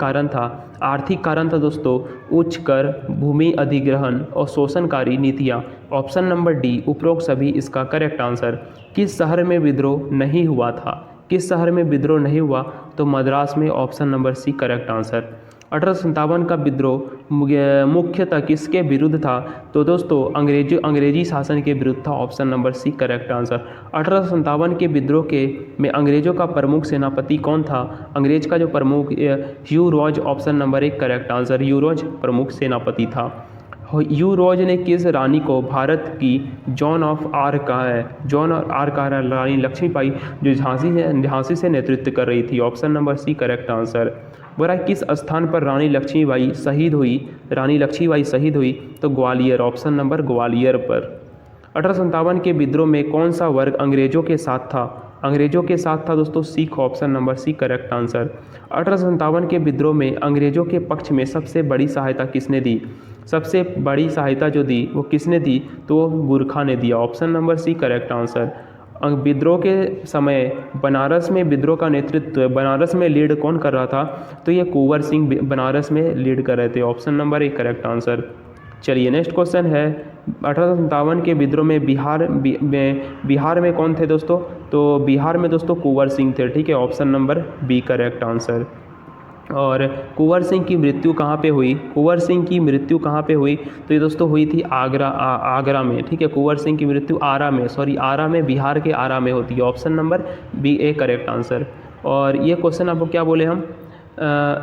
कारण था दोस्तों उच्च कर, भूमि अधिग्रहण और शोषणकारी नीतियाँ, ऑप्शन नंबर डी उपरोक्त सभी इसका करेक्ट आंसर। किस शहर में विद्रोह नहीं हुआ था? किस शहर में विद्रोह नहीं हुआ? तो मद्रास में, option number C correct answer. 1857 का विद्रोह मुख्यतः किसके विरुद्ध था? तो दोस्तों अंग्रेजी शासन के विरुद्ध था, option number C correct answer. 1857 के विद्रोह में अंग्रेजों का प्रमुख सेनापति कौन था? अंग्रेज का जो प्रमुख ह्यू रोज, ऑप्शन नंबर 1 करेक्ट आंसर, ह्यू रोज प्रमुख सेनापति था। ह्यू रोज ने किस रानी को भारत की जॉन ऑफ आर्क कहा है? जॉन ऑफ आर्क कहा है रानी लक्ष्मीबाई, जो झांसी से नेतृत्व कर रही थी, option number C correct answer. बोला किस स्थान पर रानी लक्ष्मीबाई शहीद हुई? तो ग्वालियर, ऑप्शन नंबर ग्वालियर पर। 1857 के विद्रोह में कौन सा वर्ग अंग्रेजों के साथ था? अंग्रेजों के साथ था दोस्तों Sikh, option number C correct answer. 1857 के विद्रोह में अंग्रेजों के पक्ष में सबसे बड़ी सहायता किसने दी? सबसे बड़ी सहायता जो दी वो किसने दी? तो वो गुरखा ने दिया, option number C correct answer. विद्रोह के समय बनारस में विद्रोह का नेतृत्व बनारस में लीड कौन कर रहा था? तो ये कुंवर सिंह बनारस में लीड कर रहे थे, ऑप्शन नंबर 1 करेक्ट आंसर। चलिए, नेक्स्ट क्वेश्चन है, 1857 के विद्रोह में बिहार में कौन थे दोस्तों? तो बिहार में दोस्तों कुंवर सिंह थे। ठीक है, option number B correct answer. और कुंवर सिंह की मृत्यु कहाँ पे हुई? तो ये दोस्तों हुई थी आगरा में। ठीक है, कुंवर सिंह की मृत्यु आरा में, बिहार के आरा में होती है, ऑप्शन नंबर बी ए करेक्ट आंसर। और ये क्वेश्चन आपको क्या बोले हम,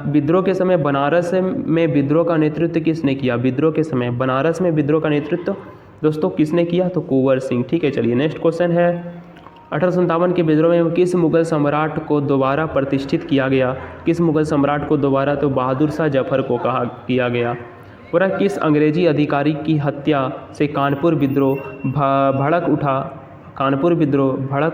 विद्रोह के समय बनारस में विद्रोह का नेतृत्व किसने किया? विद्रोह के समय बनारस में विद्रोह का नेतृत्व दोस्तों किसने किया, तो कुंवर सिंह। ठीक है, चलिए नेक्स्ट क्वेश्चन है 1857 के विद्रोह में किस मुगल सम्राट को दोबारा प्रतिष्ठित किया गया। किस मुगल सम्राट को दोबारा, तो बहादुर शाह जफर को कहा किया गया। पूरा किस अंग्रेजी अधिकारी की हत्या से कानपुर विद्रोह भड़क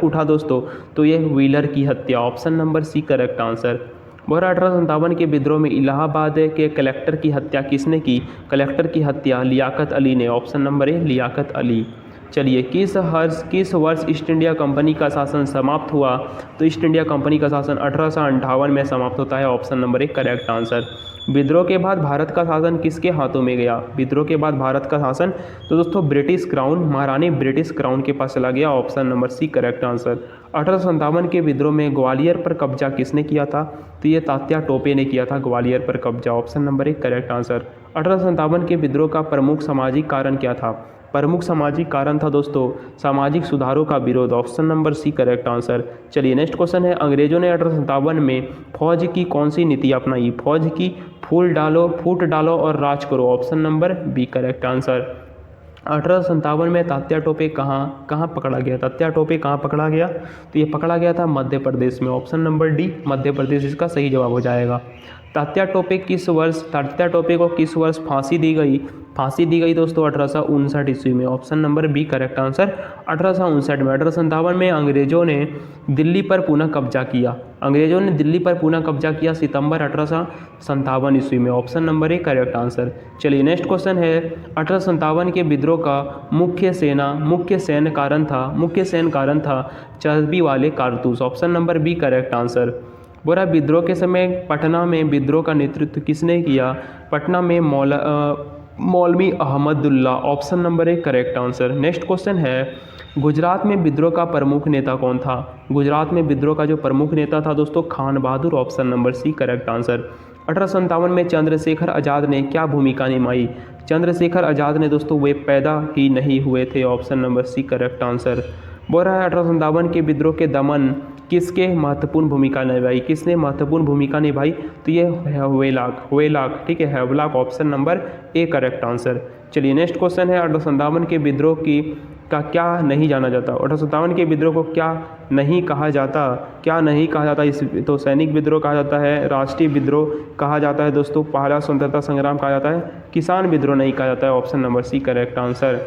उठा दोस्तों, तो ये व्हीलर की हत्या, option number C correct answer. 1857 के विद्रोह में इलाहाबाद के कलेक्टर की हत्या किसने की, कलेक्टर की हत्या लियाकत अली ने, option number A Liaquat Ali. चलिए किस वर्ष ईस्ट इंडिया कंपनी का शासन समाप्त हुआ, तो ईस्ट इंडिया कंपनी का शासन 1858 में समाप्त होता है, option number A correct answer. विद्रोह के बाद भारत का शासन किसके हाथों में गया, विद्रोह के बाद भारत का शासन, तो दोस्तों ब्रिटिश क्राउन, महारानी ब्रिटिश क्राउन के पास चला गया, option number C correct answer. 1857 के विद्रोह में ग्वालियर पर कब्जा किसने किया था, तो ये तात्या टोपे ने किया था ग्वालियर पर कब्जा, ऑप्शन नंबर एक करेक्ट आंसर। 1857 के विद्रोह का प्रमुख सामाजिक कारण क्या था, प्रमुख सामाजिक कारण था दोस्तों सामाजिक सुधारों का विरोध, option number C correct answer. चलिए नेक्स्ट क्वेश्चन है अंग्रेजों ने 1857 में फौज की कौन सी नीति अपनाई, फौज की फूट डालो और राज करो, option number B correct answer. 1857 में तात्या टोपे कहाँ पकड़ा गया, तात्या टोपे कहाँ पकड़ा गया, तो ये पकड़ा गया था मध्य प्रदेश में, option number D Madhya Pradesh इसका सही जवाब हो जाएगा। तात्या टोपे को किस वर्ष फांसी दी गई दोस्तों, 1859 ईस्वी में, option number B correct answer. 1859 में 1857 में अंग्रेजों ने दिल्ली पर पुनः कब्जा किया, सितंबर 1857 ईस्वी में, option number A correct answer. चलिए नेक्स्ट क्वेश्चन है 1857 के विद्रोह का मुख्य सैन्य कारण था चर्बी वाले कारतूस, option number B correct answer. बोरा विद्रोह के समय पटना में विद्रोह का नेतृत्व किसने किया, पटना में मौलवी अहमदुल्ला, ऑप्शन नंबर एक करेक्ट आंसर। नेक्स्ट क्वेश्चन है गुजरात में विद्रोह का प्रमुख नेता कौन था, गुजरात में विद्रोह का जो प्रमुख नेता था दोस्तों Khan Bahadur, option number C correct answer. 1857 में चंद्रशेखर आज़ाद ने क्या भूमिका निभाई, चंद्रशेखर आज़ाद ने दोस्तों वे पैदा ही नहीं हुए थे, option number C correct answer. बोल रहा है 1857 के विद्रोह के दमन किसने महत्वपूर्ण भूमिका निभाई, तो ये हेवलाक, ठीक है, Havelock, option number A correct answer. चलिए नेक्स्ट क्वेश्चन है 1857 के विद्रोह का क्या नहीं जाना जाता, 1857 के विद्रोह को क्या नहीं कहा जाता इस तो सैनिक विद्रोह कहा जाता है, राष्ट्रीय विद्रोह कहा जाता है दोस्तों, पहला स्वतंत्रता संग्राम कहा जाता है, किसान विद्रोह नहीं कहा जाता है, option number C correct answer.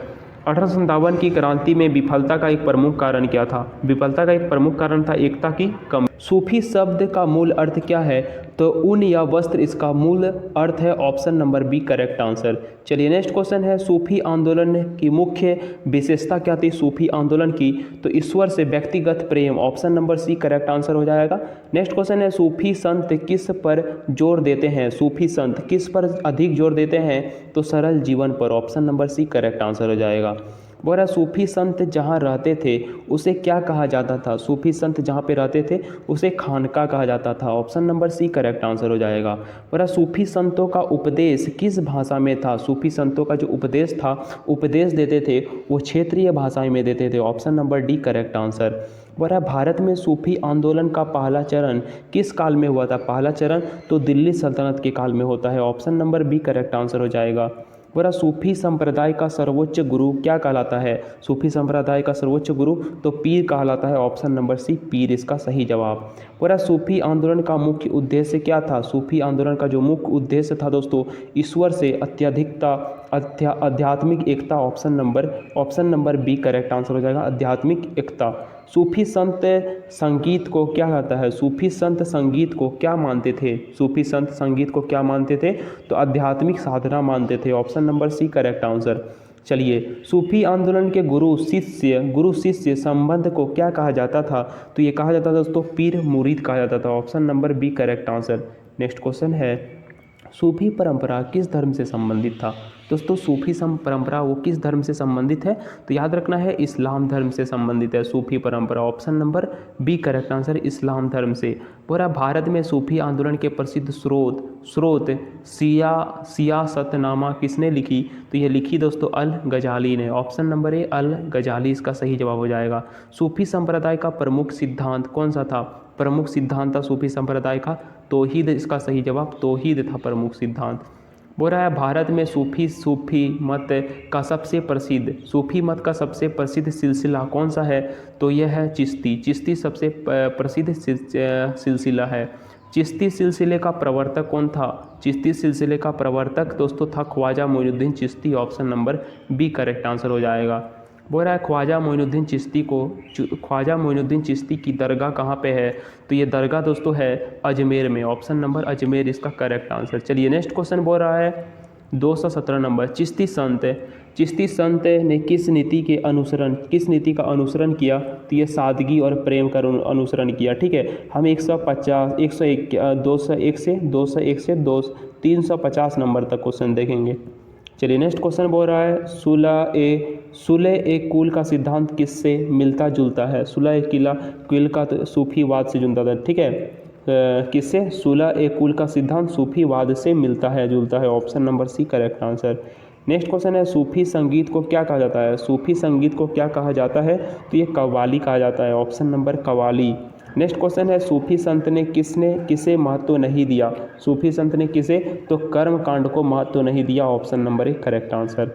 1857 की क्रांति में विफलता का एक प्रमुख कारण क्या था, विफलता का एक प्रमुख कारण था एकता की कमी। सूफी शब्द का मूल अर्थ क्या है, तो ऊन या वस्त्र इसका मूल अर्थ है, option number B correct answer. चलिए नेक्स्ट क्वेश्चन है सूफी आंदोलन की मुख्य विशेषता क्या थी, सूफी आंदोलन की, तो ईश्वर से व्यक्तिगत प्रेम, option number C correct answer हो जाएगा। नेक्स्ट क्वेश्चन है सूफी संत किस पर जोर देते हैं, सूफी संत किस पर अधिक जोर देते हैं, तो सरल जीवन पर, option number C correct answer हो जाएगा। वगैरह सूफी संत जहाँ रहते थे उसे क्या कहा जाता था, सूफी संत जहाँ पे रहते थे उसे खानका कहा जाता था, option number C correct answer हो जाएगा। वगैरह सूफी संतों का उपदेश किस भाषा में था, सूफी संतों का जो उपदेश देते थे वो क्षेत्रीय भाषाएं में देते थे, option number D correct answer. वह भारत में सूफी आंदोलन का पहला चरण किस काल में हुआ था, पहला चरण तो दिल्ली सल्तनत के काल में होता है, option number B correct answer हो जाएगा। वह सूफी संप्रदाय का सर्वोच्च गुरु क्या कहलाता है, सूफी संप्रदाय का सर्वोच्च गुरु तो पीर कहलाता है, ऑप्शन नंबर सी पीर इसका सही जवाब। वह सूफी आंदोलन का मुख्य उद्देश्य क्या था, सूफी आंदोलन का जो मुख्य उद्देश्य था दोस्तों ईश्वर से आध्यात्मिक एकता, option number B correct answer हो जाएगा, आध्यात्मिक एकता। सूफी संत संगीत को क्या कहता है, सूफी संत संगीत को क्या मानते थे, सूफी संत संगीत को क्या मानते थे, तो आध्यात्मिक साधना मानते थे, option number C correct answer. चलिए सूफी आंदोलन के गुरु शिष्य संबंध को क्या कहा जाता था, तो ये कहा जाता था दोस्तों पीर मुरीद कहा जाता था, option number B correct answer. Next question है सूफी परंपरा किस धर्म से संबंधित था, दोस्तों सूफी परंपरा वो किस धर्म से संबंधित है, तो याद रखना है इस्लाम धर्म से संबंधित है सूफी परंपरा, option number B correct answer इस्लाम धर्म से। पूरा भारत में सूफी आंदोलन के प्रसिद्ध स्रोत सियासतनामा किसने लिखी, तो ये लिखी दोस्तों अल गजाली ने, ऑप्शन नंबर ए अल गजाली इसका सही जवाब हो जाएगा। सूफी संप्रदाय का प्रमुख सिद्धांत कौन सा था, प्रमुख सिद्धांत था सूफी संप्रदाय का तौहीद, इसका सही जवाब तौहीद था प्रमुख सिद्धांत। बोल रहा है भारत में सूफी मत का सबसे प्रसिद्ध सिलसिला कौन सा है? तो यह है चिश्ती सबसे प्रसिद्ध सिलसिला है। चिश्ती सिलसिले का प्रवर्तक कौन था? चिश्ती सिलसिले का प्रवर्तक दोस्तों था Khwaja Moinuddin Chishti. Option number B correct answer हो जाएगा। बोल रहा है ख्वाजा मोइनुद्दीन चिश्ती की दरगाह कहाँ पे है? तो ये दरगाह दोस्तों है अजमेर में। ऑप्शन नंबर अजमेर इसका करेक्ट आंसर। चलिए नेक्स्ट क्वेश्चन बोल रहा है 217 नंबर, चिश्ती संत ने किस नीति का अनुसरण किया? तो ये सादगी और प्रेम का अनुसरण किया। ठीक है, हम 150 101 201 से 350 नंबर तक क्वेश्चन देखेंगे। चलिए नेक्स्ट क्वेश्चन बोल रहा है सुलह ए कुल का सिद्धांत किससे मिलता जुलता है? सुलह ए कुल का तो सूफीवाद से जुड़ता था। ठीक है, किससे? सुलह ए कुल का सिद्धांत सूफीवाद से मिलता है जुलता है। Option number C correct answer. Next question है सूफी संगीत को क्या कहा जाता है? सूफी संगीत को क्या कहा जाता है? तो ये कव्वाली कहा जाता है। Option number qawwali. Next question है सूफी संत ने किसे महत्व नहीं दिया? सूफी संत ने किसे? तो कर्म कांड को महत्व नहीं दिया। Option number 1 correct answer.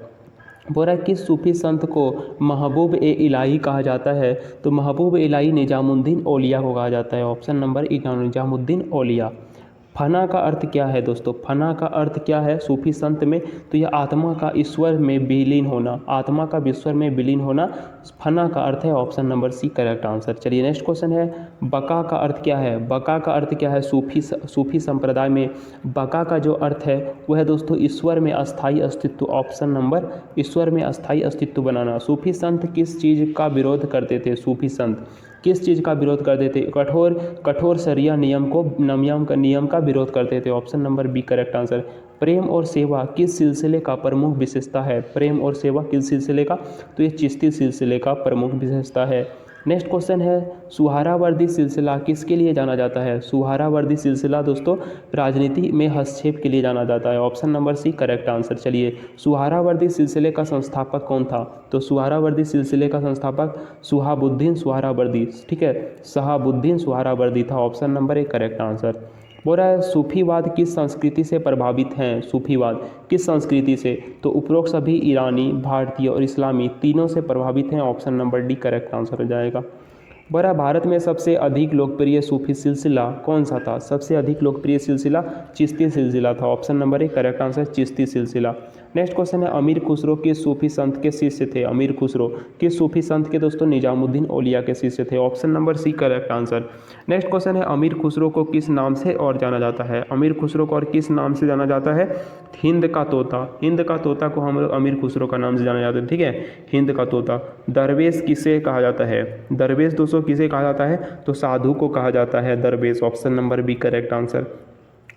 बोल रहा है किस सूफी संत को महबूब ए इलाही कहा जाता है? तो महबूब इलाही निजामुद्दीन औलिया को कहा जाता है। ऑप्शन नंबर E निजामुद्दीन औलिया। फना का अर्थ क्या है दोस्तों? फना का अर्थ क्या है सूफी संत में? तो यह आत्मा का ईश्वर में विलीन होना, फना का अर्थ है। Option number C correct answer. चलिए नेक्स्ट क्वेश्चन है बका का अर्थ क्या है? बका का अर्थ क्या है? सूफी संप्रदाय में बका का जो अर्थ है वह है दोस्तों ईश्वर में अस्थायी अस्तित्व। ऑप्शन नंबर ईश्वर में अस्थायी अस्तित्व बनाना। सूफी संत किस चीज़ का विरोध करते थे? सूफी संत किस चीज़ का विरोध करते थे? कठोर शरिया नियम का विरोध करते थे। Option number B correct answer. प्रेम और सेवा किस सिलसिले का प्रमुख विशेषता है? प्रेम और सेवा किस सिलसिले का? तो ये चिश्ती सिलसिले का प्रमुख विशेषता है। नेक्स्ट क्वेश्चन है सुहारावर्दी सिलसिला किसके लिए जाना जाता है? सुहारावर्दी सिलसिला दोस्तों राजनीति में हस्तक्षेप के लिए जाना जाता है। Option number C correct answer. चलिए सुहारावर्दी सिलसिले का संस्थापक कौन था? तो सुहारावर्दी सिलसिले का संस्थापक सुहाबुद्दीन सुहारावर्दी, ठीक है, शहाबुद्दीन सुहारावर्दी था। Option number 1 correct answer. बोल रहा है सूफीवाद किस संस्कृति से प्रभावित हैं? सूफीवाद किस संस्कृति से? तो उपरोक्त सभी ईरानी, भारतीय और इस्लामी तीनों से प्रभावित हैं। Option number D correct answer हो जाएगा। बोल रहा है भारत में सबसे अधिक लोकप्रिय सूफी सिलसिला कौन सा था? सबसे अधिक लोकप्रिय सिलसिला चिश्ती सिलसिला था। Option number 1 correct answer Chishti सिलसिला। नेक्स्ट क्वेश्चन है अमीर खुसरो किस सूफी संत के शिष्य थे? अमीर खुसरो किस सूफी संत के दोस्तों? निजामुद्दीन औलिया के शिष्य थे। Option number C correct answer. Next question है अमीर खुसरो को किस नाम से और जाना जाता है? अमीर खुसरो को और किस नाम से जाना जाता है? हिंद का तोता को हम लोग अमीर खुसरो का नाम से जाना जाता है। ठीक है, हिंद का तोता। दरवेश किसे कहा जाता है? दरवेश दोस्तों किसे कहा जाता है? तो साधु को कहा जाता है दरवेश। Option number B correct answer.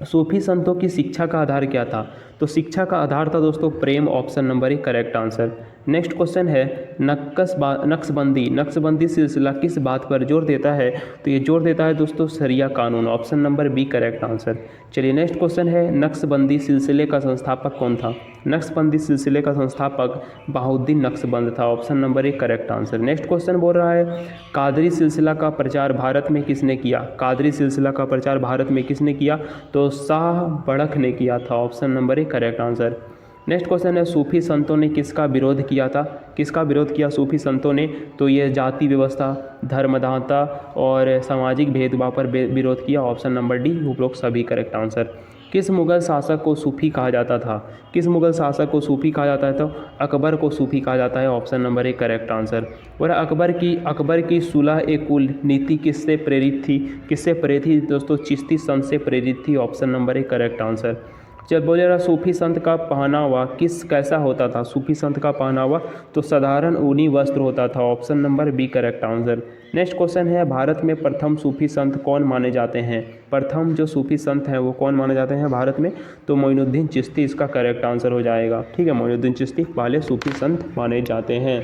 Sufi संतों की शिक्षा का आधार क्या था? तो शिक्षा का आधार था दोस्तों प्रेम। Option number 1 correct answer. Next question है नक्शबंदी सिलसिला किस बात पर जोर देता है? तो ये जोर देता है दोस्तों शरिया कानून। Option number B correct answer. चलिए नेक्स्ट क्वेश्चन है नक्शबंदी सिलसिले का संस्थापक कौन था? नक्शबंदी सिलसिले का संस्थापक बहाउद्दीन नक्शबंद था। Option number 1 correct answer. Next question बोल रहा है कादरी सिलसिला का प्रचार भारत में किसने किया? कादरी सिलसिला का प्रचार भारत में किसने किया? तो शाह बड़क ने किया था। Option number 1 correct answer. Next question है सूफी संतों ने किसका विरोध किया था? किसका विरोध किया सूफी संतों ने? तो ये जाति व्यवस्था, धर्मदाहता और सामाजिक भेदभाव पर विरोध किया। ऑप्शन नंबर डी उपरोक्त सभी करेक्ट आंसर। किस मुगल शासक को सूफी कहा जाता था? किस मुगल शासक को सूफी कहा जाता है? तो अकबर को सूफी कहा जाता है। Option number 1 correct answer. और अकबर की सुलह ए कुल नीति किससे प्रेरित थी? किससे प्रेरित थी दोस्तों? चिश्ती संत से प्रेरित थी। Option number 1 correct answer. जब बोले रहा सूफी संत का पहनावा कैसा होता था? सूफी संत का पहनावा तो साधारण ऊनी वस्त्र होता था। Option number B correct answer. Next question है भारत में प्रथम सूफी संत कौन माने जाते हैं? प्रथम जो सूफी संत हैं वो कौन माने जाते हैं भारत में? तो मोइनुद्दीन चिश्ती इसका करेक्ट आंसर हो जाएगा। ठीक है, मोइनुद्दीन चिश्ती पहले सूफी संत माने जाते हैं।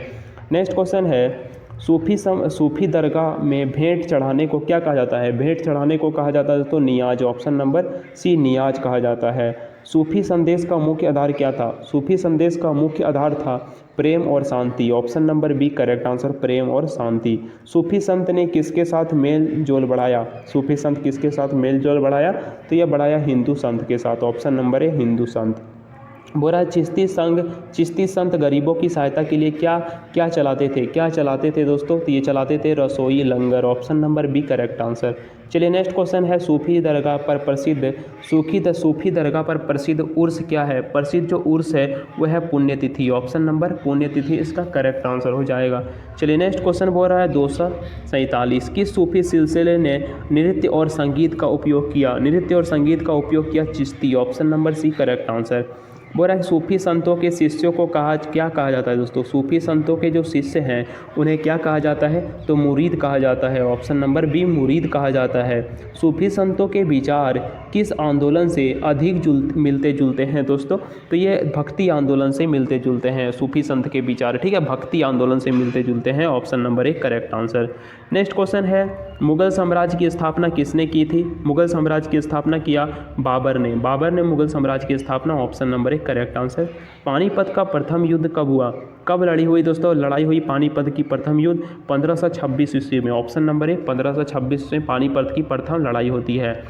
नेक्स्ट क्वेश्चन है सूफी दरगाह में भेंट चढ़ाने को क्या कहा जाता है? भेंट चढ़ाने को कहा जाता है तो नियाज। ऑप्शन नंबर सी नियाज कहा जाता है। सूफी संदेश का मुख्य आधार क्या था? सूफी संदेश का मुख्य आधार था प्रेम और शांति। Option number B correct answer प्रेम और शांति। सूफी संत ने किसके साथ मेल जोल बढ़ाया? सूफी संत किसके साथ मेल जोल बढ़ाया? तो यह बढ़ाया हिंदू संत के साथ। ऑप्शन नंबर ए हिंदू संत। बोल रहा है चिश्ती संत गरीबों की सहायता के लिए क्या क्या चलाते थे दोस्तों? तो ये चलाते थे रसोई लंगर। Option number B correct answer. चलिए नेक्स्ट क्वेश्चन है, सूफी दरगाह पर प्रसिद्ध उर्स क्या है? प्रसिद्ध जो उर्स है वह है पुण्यतिथि। ऑप्शन नंबर पुण्यतिथि इसका करेक्ट आंसर हो जाएगा। चलिए नेक्स्ट क्वेश्चन बोल रहा है 247, किस सूफी सिलसिले ने नृत्य और संगीत का उपयोग किया? Chishti. Option number C correct answer. बोल रहा है सूफी संतों के शिष्यों को क्या कहा जाता है दोस्तों? सूफी संतों के जो शिष्य हैं उन्हें क्या कहा जाता है? तो मुरीद कहा जाता है। ऑप्शन नंबर बी मुरीद कहा जाता है। सूफी संतों के विचार किस आंदोलन से अधिक मिलते जुलते हैं दोस्तों? तो ये भक्ति आंदोलन से मिलते जुलते हैं सूफी संत के विचार, ठीक है, भक्ति आंदोलन से मिलते जुलते हैं। ऑप्शन नंबर एक करेक्ट आंसर। नेक्स्ट क्वेश्चन है, मुगल साम्राज्य की स्थापना किसने की थी? मुगल साम्राज्य की स्थापना किया बाबर ने मुगल साम्राज्य की स्थापना। ऑप्शन नंबर एक करेक्ट आंसर। पानीपत का प्रथम युद्ध कब हुआ? कब लड़ी हुई दोस्तों? लड़ाई हुई पानीपत की प्रथम युद्ध 1526 ईस्वी में। ऑप्शन नंबर एक 1526 में पानीपत की प्रथम लड़ाई होती है।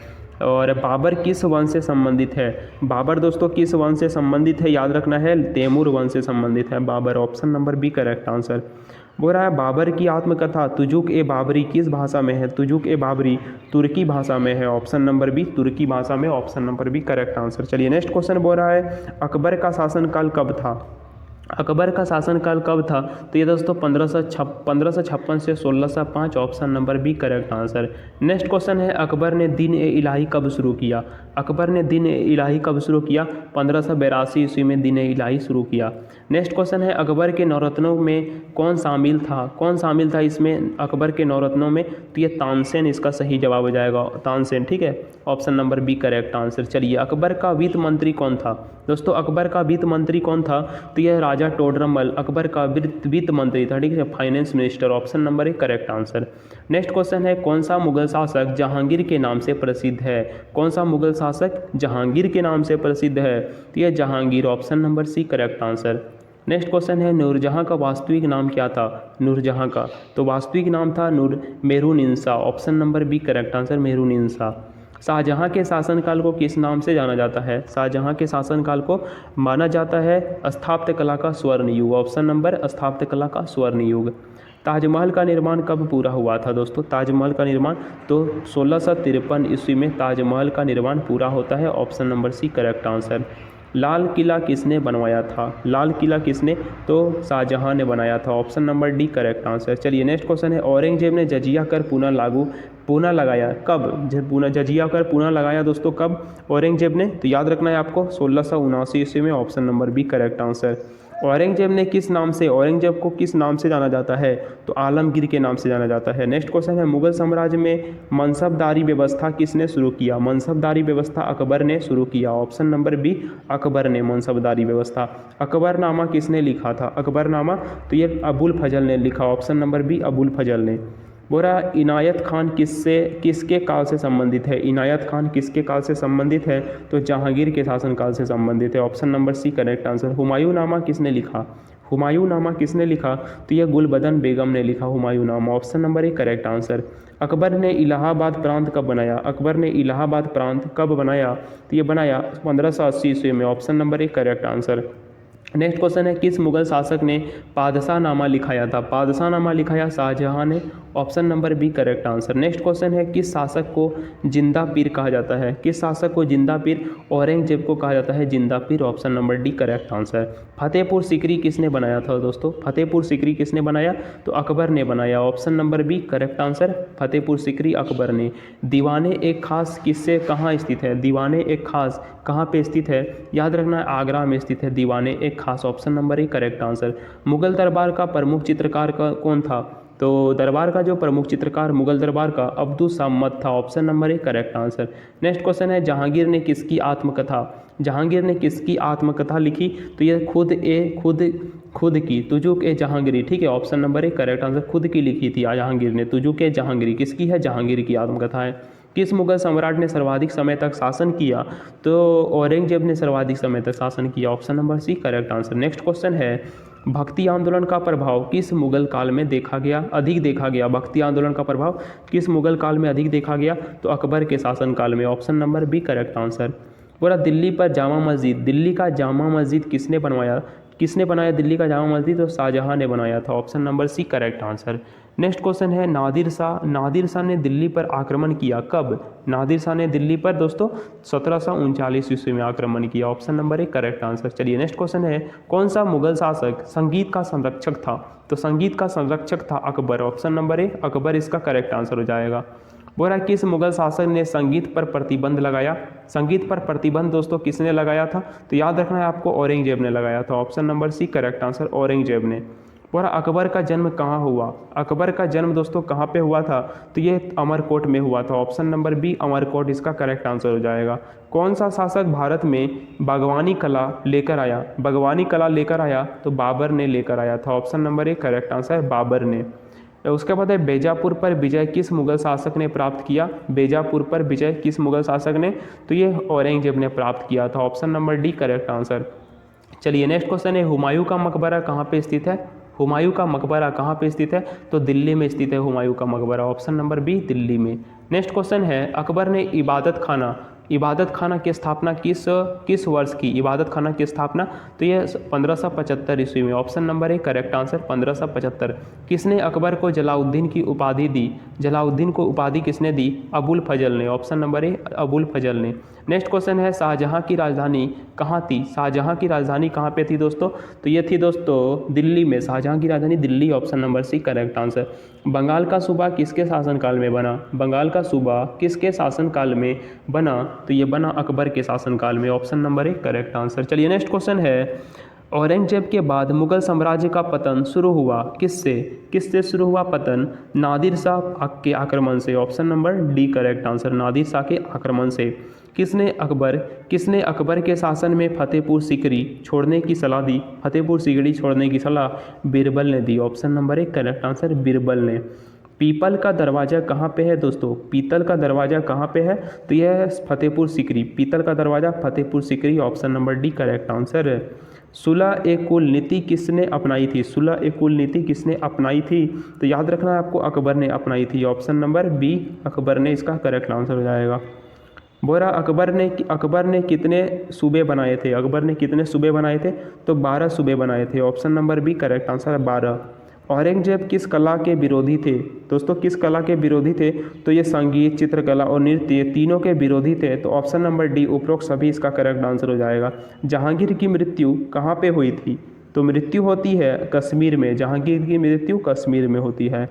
और बाबर किस वंश से संबंधित है? बाबर दोस्तों किस वंश से संबंधित है? याद रखना है, तैमूर वंश से संबंधित है Babur. Option number B correct answer. बोल रहा है बाबर की आत्मकथा तुजुक ए बाबरी किस भाषा में है? तुजुक ए बाबरी तुर्की भाषा में है। ऑप्शन नंबर बी तुर्की भाषा में। Option number B correct answer. चलिए नेक्स्ट क्वेश्चन बोल रहा है अकबर का शासनकाल कब था? अकबर का शासनकाल कब था? तो ये दोस्तों 1556 से 1605। Option number B correct answer. Next question है अकबर ने दिन ए इलाही कब शुरू किया? अकबर ने दिन ए इलाही कब शुरू किया? 1582 ईस्वी में दिन ए इलाही शुरू किया। नेक्स्ट क्वेश्चन है अकबर के नवरत्नों में कौन शामिल था इसमें अकबर के नवरत्नों में? तो ये तानसेन इसका सही जवाब हो जाएगा, तानसेन, ठीक है। Option number B correct answer. चलिए अकबर का वित्त मंत्री कौन था दोस्तों? अकबर का वित्त मंत्री कौन था? तो यह राजा टोडरमल अकबर का वित्त मंत्री था, ठीक है, फाइनेंस मिनिस्टर। ऑप्शन नंबर एक करेक्ट आंसर। नेक्स्ट क्वेश्चन है कौन सा मुगल शासक जहांगीर के नाम से प्रसिद्ध है? कौन सा मुगल शासक जहांगीर के नाम से प्रसिद्ध है? तो यह Jahangir. Option number C correct answer. Next question है नूरजहां का वास्तविक नाम क्या था? नूरजहां का तो वास्तविक नाम था Mehrunnisa. Option number B correct answer, Mehrunnisa. Shahjahan के शासनकाल को किस नाम से जाना जाता है? शाहजहां के शासनकाल को माना जाता है स्थापत्य कला का स्वर्ण युग। ऑप्शन नंबर स्थापत्य कला का स्वर्ण युग। ताजमहल का निर्माण कब पूरा हुआ था दोस्तों? ताजमहल का निर्माण तो 1653 ईस्वी में ताजमहल का निर्माण पूरा होता है। Option number C correct answer. Lal Qila किसने बनवाया था? लाल किला किसने? तो शाहजहां ने बनाया था। Option number D correct answer. चलिए नेक्स्ट क्वेश्चन है औरंगजेब ने जजिया कर पुनः लगाया कब? जजिया कर पुनः लगाया दोस्तों कब औरंगजेब ने? तो याद रखना है आपको 1679 ईस्वी में। Option number B correct answer. Aurangzeb को किस नाम से जाना जाता है? तो आलमगीर के नाम से जाना जाता है। नेक्स्ट क्वेश्चन है मुगल साम्राज्य में मनसबदारी व्यवस्था किसने शुरू किया? मनसबदारी व्यवस्था अकबर ने शुरू किया। ऑप्शन नंबर बी अकबर ने मनसबदारी व्यवस्था। अकबरनामा किसने लिखा था? अकबरनामा तो ये अबुल फजल ने लिखा। ऑप्शन नंबर बी अबुल फजल ने। बोला इनायत खान किसके काल से संबंधित है? इनायत खान किसके काल से संबंधित है? तो जहांगीर के शासनकाल से संबंधित है। Option number C correct answer. Humayunnama किसने लिखा? हुमायूंनामा किसने लिखा? तो यह गुलबदन बेगम ने लिखा Humayunnama. Option number A correct answer. Akbar ने इलाहाबाद प्रांत कब बनाया? अकबर ने इलाहाबाद प्रांत कब बनाया? तो ये बनाया 1580 ईस्वी में। Option number A correct answer. Next question है किस मुगल शासक ने पादशाहनामा लिखाया था? पादशाहनामा लिखाया शाहजहां ने। Option number B correct answer. Next question है किस शासक को जिंदा पीर कहा जाता है? किस शासक को जिंदा पीर? औरंगजेब को कहा जाता है जिंदा पीर। Option number D correct answer. Fatehpur Sikri किसने बनाया था दोस्तों? फतेहपुर सीकरी किसने बनाया? तो अकबर ने बनाया। Option number B correct answer. Fatehpur Sikri Akbar ने। दीवाने एक खास किससे कहाँ स्थित है? दीवाने एक खास कहाँ पे स्थित है? याद रखना है आगरा में स्थित है दीवाने एक खास। Option number A correct answer. Mughal दरबार का प्रमुख चित्रकार कौन था? तो दरबार का जो प्रमुख चित्रकार मुगल दरबार का अब्दुस सामत था। Option number A correct answer. Next question है जहांगीर ने किसकी आत्मकथा लिखी? तो ये खुद की तुजुक ए जहांगीरी, ठीक है। Option number A correct answer. खुद की लिखी थी जहांगीर ने। तुजुक ए जहांगीरी किसकी है? जहांगीर की आत्मकथा है। किस मुगल सम्राट ने सर्वाधिक समय तक शासन किया? तो औरंगजेब ने सर्वाधिक समय तक शासन किया। Option number C correct answer. Next question है भक्ति आंदोलन का प्रभाव किस मुगल काल में अधिक देखा गया? भक्ति आंदोलन का प्रभाव किस मुगल काल में अधिक देखा गया? तो अकबर के शासन काल में। Option number B correct answer. बोला दिल्ली पर जामा मस्जिद, दिल्ली का जामा मस्जिद किसने बनाया दिल्ली का जामा मस्जिद? तो शाहजहां ने बनाया था। Option number C correct answer. Next question है नादिर शाह ने दिल्ली पर आक्रमण किया कब? नादिर शाह ने दिल्ली पर दोस्तों 1739 ईस्वी में आक्रमण किया। Option number A correct answer. चलिए नेक्स्ट क्वेश्चन है कौन सा मुगल शासक संगीत का संरक्षक था? तो संगीत का संरक्षक था अकबर। ऑप्शन नंबर ए अकबर इसका करेक्ट आंसर हो जाएगा। बोल रहा है किस मुगल शासक ने संगीत पर प्रतिबंध लगाया? संगीत पर प्रतिबंध दोस्तों किसने लगाया था? तो याद रखना है आपको, औरंगजेब ने लगाया था। Option number C correct answer, Aurangzeb ने। बोल रहा अकबर का जन्म कहाँ हुआ? अकबर का जन्म दोस्तों कहाँ पे हुआ था? तो ये अमरकोट में हुआ था। ऑप्शन नंबर बी अमरकोट इसका करेक्ट आंसर हो जाएगा। कौन सा शासक भारत में बागवानी कला लेकर आया? बागवानी कला लेकर आया तो बाबर ने लेकर आया था। Option number A correct answer, Babur ने। उसके बाद है बीजापुर पर विजय किस मुगल शासक ने प्राप्त किया? बीजापुर पर विजय किस मुगल शासक ने? तो ये औरंगजेब ने प्राप्त किया था। Option number D correct answer. चलिए नेक्स्ट क्वेश्चन है हुमायूं का मकबरा कहाँ पे स्थित है? हुमायूं का मकबरा कहाँ पे स्थित है? तो दिल्ली में स्थित है हुमायूं का मकबरा। ऑप्शन नंबर बी दिल्ली में। नेक्स्ट क्वेश्चन है अकबर ने इबादत खाना की स्थापना किस वर्ष की? इबादत खाना की स्थापना तो ये 1575 ईस्वी में। Option number A correct answer 1575। किसने अकबर को जलाउद्दीन की उपाधि दी? जलाउद्दीन को उपाधि किसने दी? अबुल फजल ने। ऑप्शन नंबर ए अबुल फजल ने। नेक्स्ट क्वेश्चन है शाहजहां की राजधानी कहाँ थी? शाहजहां की राजधानी कहाँ पे थी दोस्तों? तो ये थी दोस्तों दिल्ली में। शाहजहां की राजधानी Delhi. Option number C correct answer. Bengal का सूबा किसके शासनकाल में बना? बंगाल का सूबा किसके शासनकाल में बना? तो ये बना अकबर के शासनकाल में। Option number A correct answer. चलिए नेक्स्ट क्वेश्चन है औरंगजेब के बाद मुगल साम्राज्य का पतन शुरू हुआ किससे शुरू हुआ पतन? नादिर शाह के आक्रमण से। Option number D correct answer, Nadir Shah के आक्रमण से। किसने अकबर के शासन में फतेहपुर सीकरी छोड़ने की सलाह दी? फतेहपुर सीकरी छोड़ने की सलाह बीरबल ने दी। Option number A correct answer, Birbal ने। पीपल का दरवाज़ा कहाँ पे है दोस्तों? पीतल का दरवाज़ा कहाँ पे है? तो यह है फतेहपुर सीकरी। पीतल का दरवाज़ा Fatehpur Sikri. Option number D correct answer है। सुलह ए कुल नीति किसने अपनाई थी? सुलह ए कुल नीति किसने अपनाई थी? तो याद रखना है आपको, अकबर ने अपनाई थी। ऑप्शन नंबर बी अकबर ने इसका करेक्ट आंसर हो जाएगा। बोरा अकबर ने कितने सूबे बनाए थे? अकबर ने कितने सूबे बनाए थे? तो 12 सूबे बनाए थे। Option number B correct answer है 12। औरंगजेब किस कला के विरोधी थे? दोस्तों किस कला के विरोधी थे? तो ये संगीत, चित्रकला और नृत्य तीनों के विरोधी थे। तो ऑप्शन नंबर डी उपरोक्त सभी इसका करेक्ट आंसर हो जाएगा। जहांगीर की मृत्यु कहाँ पे हुई थी? तो मृत्यु होती है कश्मीर में। जहांगीर की मृत्यु कश्मीर में होती है।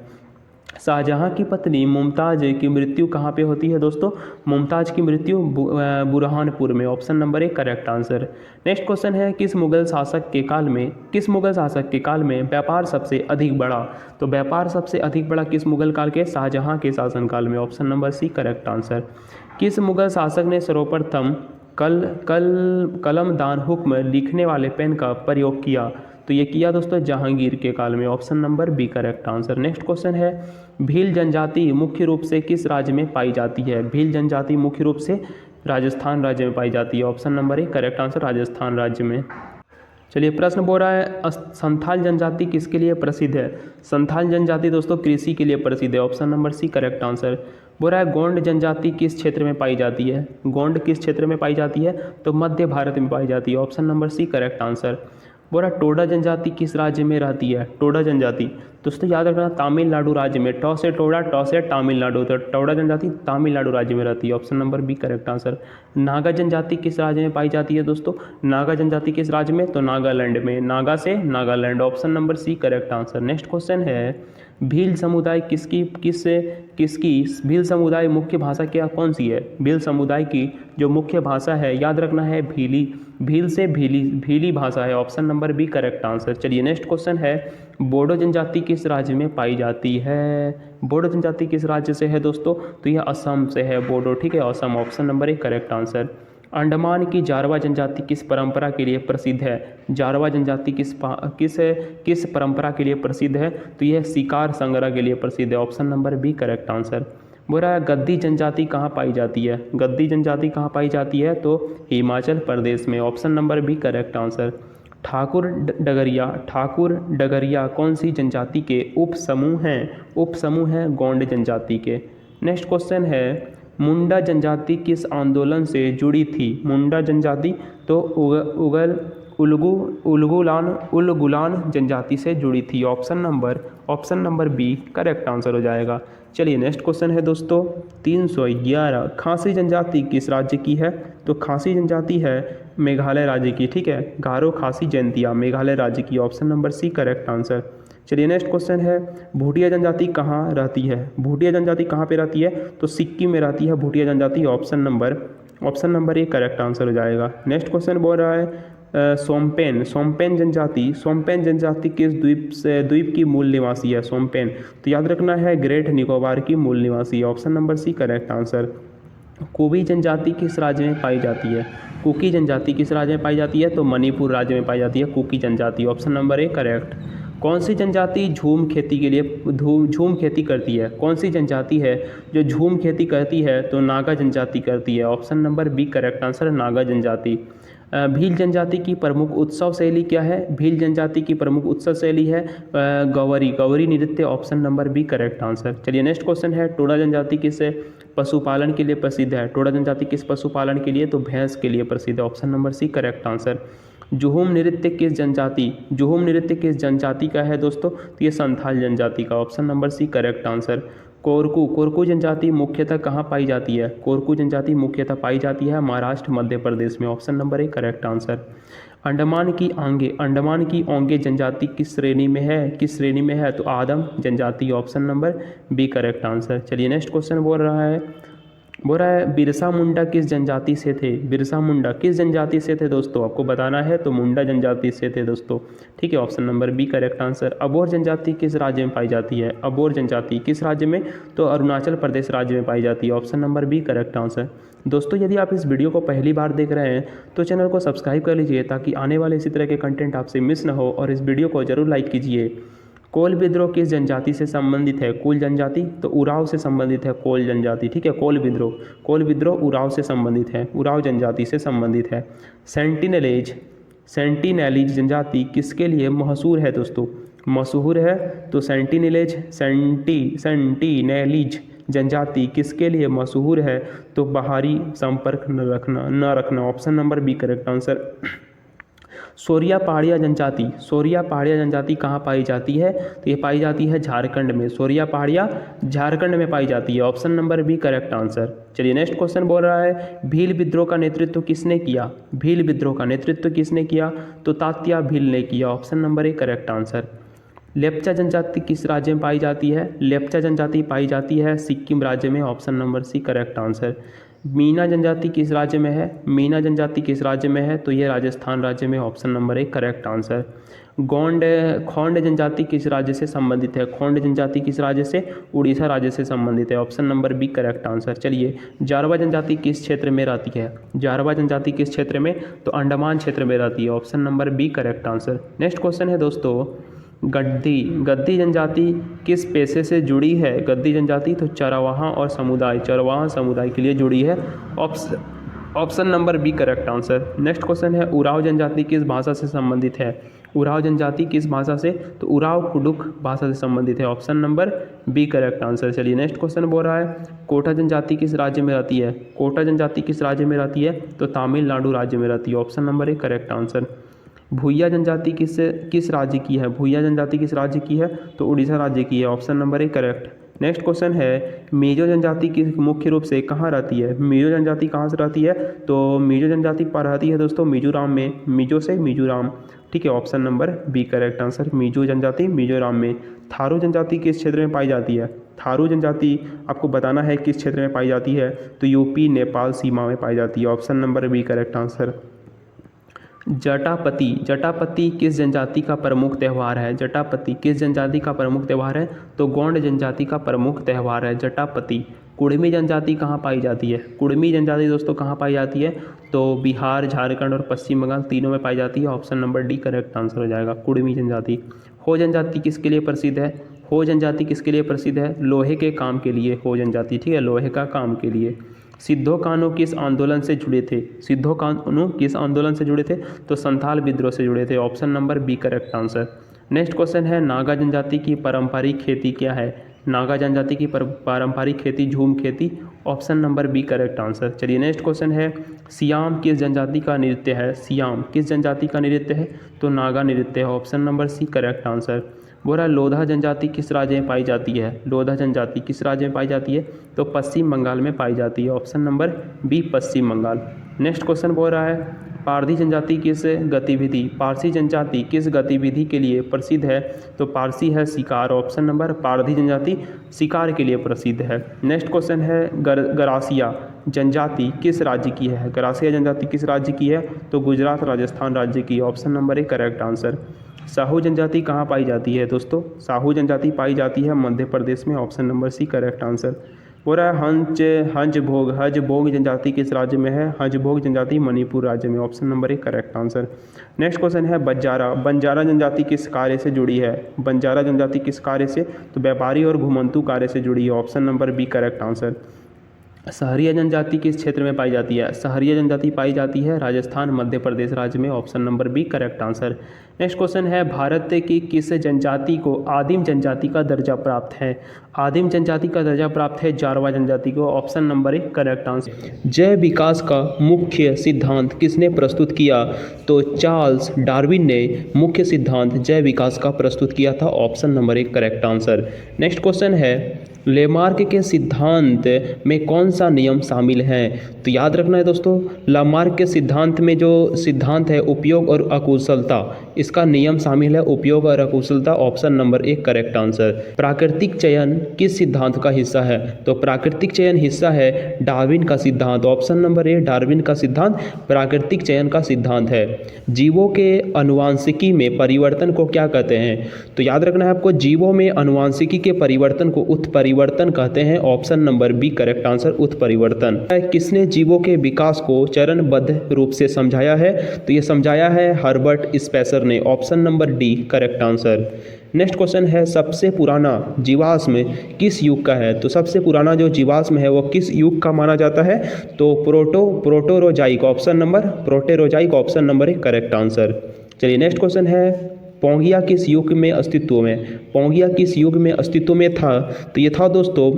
शाहजहां की पत्नी मुमताज़ की मृत्यु कहाँ पे होती है दोस्तों? मुमताज़ की मृत्यु बुरहानपुर में। Option number A correct answer. Next question है किस मुगल शासक के काल में व्यापार सबसे अधिक बढ़ा? तो व्यापार सबसे अधिक बढ़ा किस मुगल काल के? शाहजहां के शासनकाल में। Option number C correct answer. किस मुगल शासक ने सर्वप्रथम कलमदान हुक्म लिखने वाले पेन का प्रयोग किया? तो ये किया दोस्तों जहांगीर के काल में। Option number B correct answer. Next question है भील जनजाति मुख्य रूप से किस राज्य में पाई जाती है? भील जनजाति मुख्य रूप से राजस्थान राज्य में पाई जाती है। Option number A correct answer, Rajasthan राज्य में। चलिए प्रश्न बोल रहा है संथाल जनजाति किसके लिए प्रसिद्ध है? संथाल जनजाति दोस्तों कृषि के लिए प्रसिद्ध है। Option number C correct answer. बोल रहा है गोंड जनजाति किस क्षेत्र में पाई जाती है? गोंड किस क्षेत्र में पाई जाती है? तो मध्य भारत में पाई जाती है। Option number C correct answer. बोला टोडा जनजाति किस राज्य में रहती है? टोडा जनजाति दोस्तों याद रखना तमिलनाडु राज्य में। टॉ से टोडा, टॉ से तमिलनाडु, तो टोडा जनजाति तमिलनाडु राज्य में रहती है। Option number B correct answer. Naga जनजाति किस राज्य में पाई जाती है दोस्तों? नागा जनजाति किस राज्य में? तो नागालैंड में। नागा से Nagaland. Option number C correct answer. Next question है भील समुदाय किसकी भील समुदाय मुख्य भाषा क्या कौन सी है? भील समुदाय की जो मुख्य भाषा है याद रखना है भील से भीली भाषा है। Option number B correct answer. चलिए नेक्स्ट क्वेश्चन है बोडो जनजाति किस राज्य में पाई जाती है? बोडो जनजाति किस राज्य से है दोस्तों? तो यह असम से है बोडो, ठीक है, Assam. Option number A correct answer. Andaman की जारवा जनजाति किस परंपरा के लिए प्रसिद्ध है? जारवा जनजाति किस परंपरा के लिए प्रसिद्ध है? तो यह शिकार संग्रह के लिए प्रसिद्ध है। Option number B correct answer. बोल रहा है गद्दी जनजाति कहाँ पाई जाती है? गद्दी जनजाति कहाँ पाई जाती है? तो हिमाचल प्रदेश में। Option number B correct answer. ठाकुर डगरिया कौन सी जनजाति के उपसमूह हैं? उपसमूह हैं गोंड जनजाति के। नेक्स्ट क्वेश्चन है मुंडा जनजाति किस आंदोलन से जुड़ी थी? मुंडा जनजाति तो उलगुलान जनजाति से जुड़ी थी। Option number B correct answer हो जाएगा। चलिए नेक्स्ट क्वेश्चन है दोस्तों 311। खासी जनजाति किस राज्य की है? तो खासी जनजाति है मेघालय राज्य की, ठीक है। गारो खासी जयंतिया मेघालय राज्य की। Option number C correct answer. चलिए नेक्स्ट क्वेश्चन है भूटिया जनजाति कहाँ रहती है? भूटिया जनजाति कहाँ पे रहती है? तो सिक्किम में रहती है भूटिया जनजाति। Option number A correct answer हो जाएगा। नेक्स्ट क्वेश्चन बोल रहा है सोम्पेन जनजाति किस द्वीप की मूल निवासी है? सोम्पेन तो याद रखना है ग्रेट निकोबार की मूल निवासी। Option number C correct answer. Kuki जनजाति किस राज्य में पाई जाती है? कुकी जनजाति किस राज्य में पाई जाती है? तो मणिपुर राज्य में पाई जाती है कुकी जनजाति। Option number A correct. कौन सी जनजाति झूम खेती के लिए झूम खेती करती है? कौन सी जनजाति है जो झूम खेती करती है? तो नागा जनजाति करती है। Option number B correct answer Naga जनजाति। भील जनजाति की प्रमुख उत्सव शैली क्या है? भील जनजाति की प्रमुख उत्सव शैली है गौरी नृत्य। Option number B correct answer. चलिए नेक्स्ट क्वेश्चन है टोडा जनजाति किस पशुपालन के लिए प्रसिद्ध है? टोडा जनजाति किस पशुपालन के लिए? तो भैंस के लिए प्रसिद्ध है। Option number C correct answer. जुहुम नृत्य किस जनजाति का है दोस्तों? तो ये संथाल जनजाति का। Option number C correct answer. Korku जनजाति मुख्यतः कहाँ पाई जाती है? कोरकू जनजाति मुख्यतः पाई जाती है महाराष्ट्र मध्य प्रदेश में। Option number A correct answer. Andaman की ओंगे जनजाति किस श्रेणी में है? तो आदम जनजाति। Option number B correct answer. चलिए नेक्स्ट क्वेश्चन बोल रहा है बिरसा मुंडा किस जनजाति से थे? बिरसा मुंडा किस जनजाति से थे दोस्तों? आपको बताना है। तो मुंडा जनजाति से थे दोस्तों, ठीक है। Option number B correct answer. Abor जनजाति किस राज्य में पाई जाती है? अबोर जनजाति किस राज्य में? तो अरुणाचल प्रदेश राज्य में पाई जाती है। Option number B correct answer. दोस्तों यदि आप इस वीडियो को पहली बार देख रहे हैं तो चैनल को सब्सक्राइब कर लीजिए ताकि आने वाले इसी तरह के कंटेंट आपसे मिस न हो, और इस वीडियो को जरूर लाइक कीजिए। कोल विद्रोह किस जनजाति से संबंधित है? कुल जनजाति तो उराव से संबंधित है कोल जनजाति, ठीक है। कोल विद्रोह उराव से संबंधित है, उराव जनजाति से संबंधित है। सेंटिनेलीज जनजाति किसके लिए मशहूर है दोस्तों? मशहूर है तो सेंटिनेलीज जनजाति किसके लिए मशहूर है? तो बाहरी संपर्क न रखना। Option number B correct answer. Sauria Paharia जनजाति कहाँ पाई जाती है? तो ये पाई जाती है झारखंड में। सोरिया पहाड़िया झारखंड में पाई जाती है। Option number B correct answer. चलिए नेक्स्ट क्वेश्चन बोल रहा है भील विद्रोह का नेतृत्व किसने किया? तो तात्या भील ने किया। Option number A correct answer. Lepcha जनजाति किस राज्य में पाई जाती है? लेप्चा जनजाति पाई जाती है सिक्किम राज्य में। Option number C correct answer. Meena जनजाति किस राज्य में है? तो ये राजस्थान राज्य में। Option number A correct answer. Khond जनजाति किस राज्य से संबंधित है? खोंड जनजाति किस राज्य से? उड़ीसा राज्य से संबंधित है। Option number B correct answer. चलिए जारवा जनजाति किस क्षेत्र में रहती है? जारवा जनजाति किस क्षेत्र में? तो अंडमान क्षेत्र में रहती है। Option number B correct answer. Next question है दोस्तों गद्दी जनजाति किस पेशे से जुड़ी है? गद्दी जनजाति तो चरवाहा समुदाय के लिए जुड़ी है। Option number B correct answer. Next question है उराव जनजाति किस भाषा से संबंधित है? उराव जनजाति किस भाषा से? तो उराव कुडुख भाषा से संबंधित है। Option number B correct answer. चलिए नेक्स्ट क्वेश्चन बोल रहा है कोटा जनजाति किस राज्य में रहती है? कोटा जनजाति किस राज्य में रहती है? तो तमिलनाडु राज्य में रहती है। Option number A correct answer. भूया जनजाति किस राज्य की है? भूया जनजाति किस राज्य की है? तो उड़ीसा राज्य की है। Option number A correct. Next question है मिजो जनजाति की मुख्य रूप से कहाँ रहती है? मिजो जनजाति कहाँ से रहती है? तो मिजो जनजाति पर रहती है दोस्तों मिजोराम में। मिजो से मिजोराम, ठीक है। Option number B correct answer. Mizo जनजाति मिजोराम में। थारू जनजाति किस क्षेत्र में पाई जाती है? थारू जनजाति आपको बताना है किस क्षेत्र में पाई जाती है? तो यूपी नेपाल सीमा में पाई जाती है। Option number B correct answer. जटापति किस जनजाति का प्रमुख त्यौहार है? जटापति किस जनजाति का प्रमुख त्यौहार है? तो गोंड जनजाति का प्रमुख त्यौहार है जटापति। कुड़मी जनजाति कहाँ पाई जाती है? कुड़मी जनजाति दोस्तों कहाँ पाई जाती है? तो बिहार, झारखंड और पश्चिम बंगाल तीनों में पाई जाती है। Option number D correct answer हो जाएगा कुड़मी जनजाति। हो जनजाति किसके लिए प्रसिद्ध है? हो जनजाति किसके लिए प्रसिद्ध है? लोहे के काम के लिए हो जनजाति, ठीक है, लोहे का काम के लिए। सिद्धो कान्हू किस आंदोलन से जुड़े थे? सिद्धो कान्हू किस आंदोलन से जुड़े थे? तो संथाल विद्रोह से जुड़े थे। Option number B correct answer. Next question है नागा जनजाति की पारंपरिक खेती क्या है? नागा जनजाति की पारंपरिक खेती झूम खेती option number B correct answer. चलिए नेक्स्ट क्वेश्चन है, सियाम किस जनजाति का नृत्य है? सियाम किस जनजाति का नृत्य है? तो नागा नृत्य है, option number C correct answer. बोल रहा है लोधा जनजाति किस राज्य में पाई जाती है? लोधा जनजाति किस राज्य में पाई जाती है? तो पश्चिम बंगाल में पाई जाती है, ऑप्शन नंबर बी पश्चिम बंगाल। नेक्स्ट क्वेश्चन बोल रहा है पारसी जनजाति किस गतिविधि पारसी जनजाति किस गतिविधि के लिए प्रसिद्ध है? तो पारसी है शिकार, ऑप्शन नंबर पारसी जनजाति शिकार के लिए प्रसिद्ध है। नेक्स्ट क्वेश्चन है गरासिया जनजाति किस राज्य की है? गरासिया जनजाति किस राज्य की है? तो गुजरात राजस्थान राज्य की, option number A correct answer. Sahu जनजाति कहाँ पाई जाती है दोस्तों? साहू जनजाति पाई जाती है मध्य प्रदेश में, option number C correct answer. पूरा हंज भोग जनजाति किस राज्य में है? हंज भोग जनजाति मणिपुर राज्य में, ऑप्शन नंबर एक करेक्ट आंसर। नेक्स्ट क्वेश्चन है बंजारा जनजाति किस कार्य से जुड़ी है? बंजारा जनजाति किस कार्य से? तो व्यापारी और घुमंतू कार्य से जुड़ी है, option number B correct answer. Sahariya जनजाति किस क्षेत्र में पाई जाती है? सहरिया जनजाति पाई जाती है राजस्थान मध्य प्रदेश राज्य में, option number B correct answer. Next question है भारत की किस जनजाति को आदिम जनजाति का दर्जा प्राप्त है? आदिम जनजाति का दर्जा प्राप्त है जारवा जनजाति को, option number A correct answer. जैव विकास का मुख्य सिद्धांत किसने प्रस्तुत किया? तो चार्ल्स डार्विन ने मुख्य सिद्धांत जैव विकास का प्रस्तुत किया था, option number A correct answer. Next question है लेमार्क के सिद्धांत में कौन सा नियम शामिल है? तो याद रखना है दोस्तों, लेमार्क के सिद्धांत में जो सिद्धांत है उपयोग और अकुशलता, इसका नियम शामिल है उपयोग और अकुशलता, ऑप्शन नंबर एक करेक्ट आंसर। प्राकृतिक चयन किस सिद्धांत का हिस्सा है? तो प्राकृतिक चयन हिस्सा है डार्विन का सिद्धांत, ऑप्शन नंबर ए डार्विन का सिद्धांत प्राकृतिक चयन का सिद्धांत है। जीवों के अनुवांशिकी में परिवर्तन को क्या कहते हैं? तो याद रखना है आपको, जीवों में अनुवांशिकी के परिवर्तन को उत्परिवर्तन कहते हैं, option number B correct answer उत्परिवर्तन। किसने जीवों के विकास को चरणबद्ध रूप से समझाया है? तो ये समझाया है हर्बर्ट स्पेंसर ने, option number D correct answer. Next question है सबसे पुराना जीवाश्म किस युग का है? तो सबसे पुराना जो जीवाश्म है वो किस युग का माना जाता है? तो प्रोटोरोजाइक, ऑप्शन नंबर प्रोटेरोजाइक, ऑप्शन नंबर एक करेक्ट आंसर। चलिए नेक्स्ट क्वेश्चन है पोंगिया किस युग में अस्तित्व में? पोंगिया किस युग में अस्तित्व में था? तो ये था दोस्तों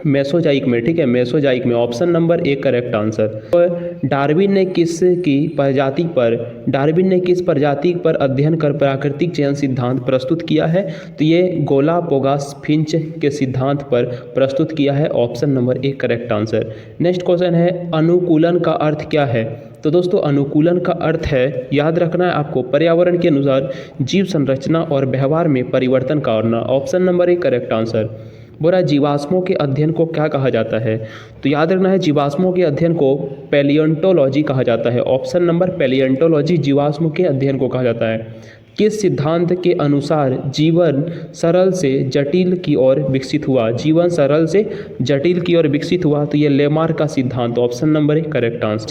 मेसोजाइक में, ठीक है, मेसोजाइक में, ऑप्शन नंबर एक करेक्ट आंसर। तो डार्विन ने किस प्रजाति पर अध्ययन कर प्राकृतिक चयन सिद्धांत प्रस्तुत किया है? तो ये गोलापोगास फिंच के सिद्धांत पर प्रस्तुत किया है, ऑप्शन नंबर एक करेक्ट आंसर। नेक्स्ट क्वेश्चन है अनुकूलन का अर्थ क्या है? तो दोस्तों अनुकूलन का अर्थ है, याद रखना है आपको, पर्यावरण के अनुसार जीव संरचना और व्यवहार में परिवर्तन करना, ऑप्शन नंबर एक करेक्ट आंसर। बोला जीवाश्मों के अध्ययन को क्या कहा जाता है? तो याद रखना है जीवाश्मों के अध्ययन को पैलियोंटोलॉजी कहा जाता है, ऑप्शन नंबर पैलियोंटोलॉजी जीवाश्मों के अध्ययन को कहा जाता है। किस सिद्धांत के अनुसार जीवन सरल से जटिल की ओर विकसित हुआ? जीवन सरल से जटिल की ओर विकसित हुआ, तो ये लेमार्क का सिद्धांत, ऑप्शन नंबर एक करेक्ट आंसर।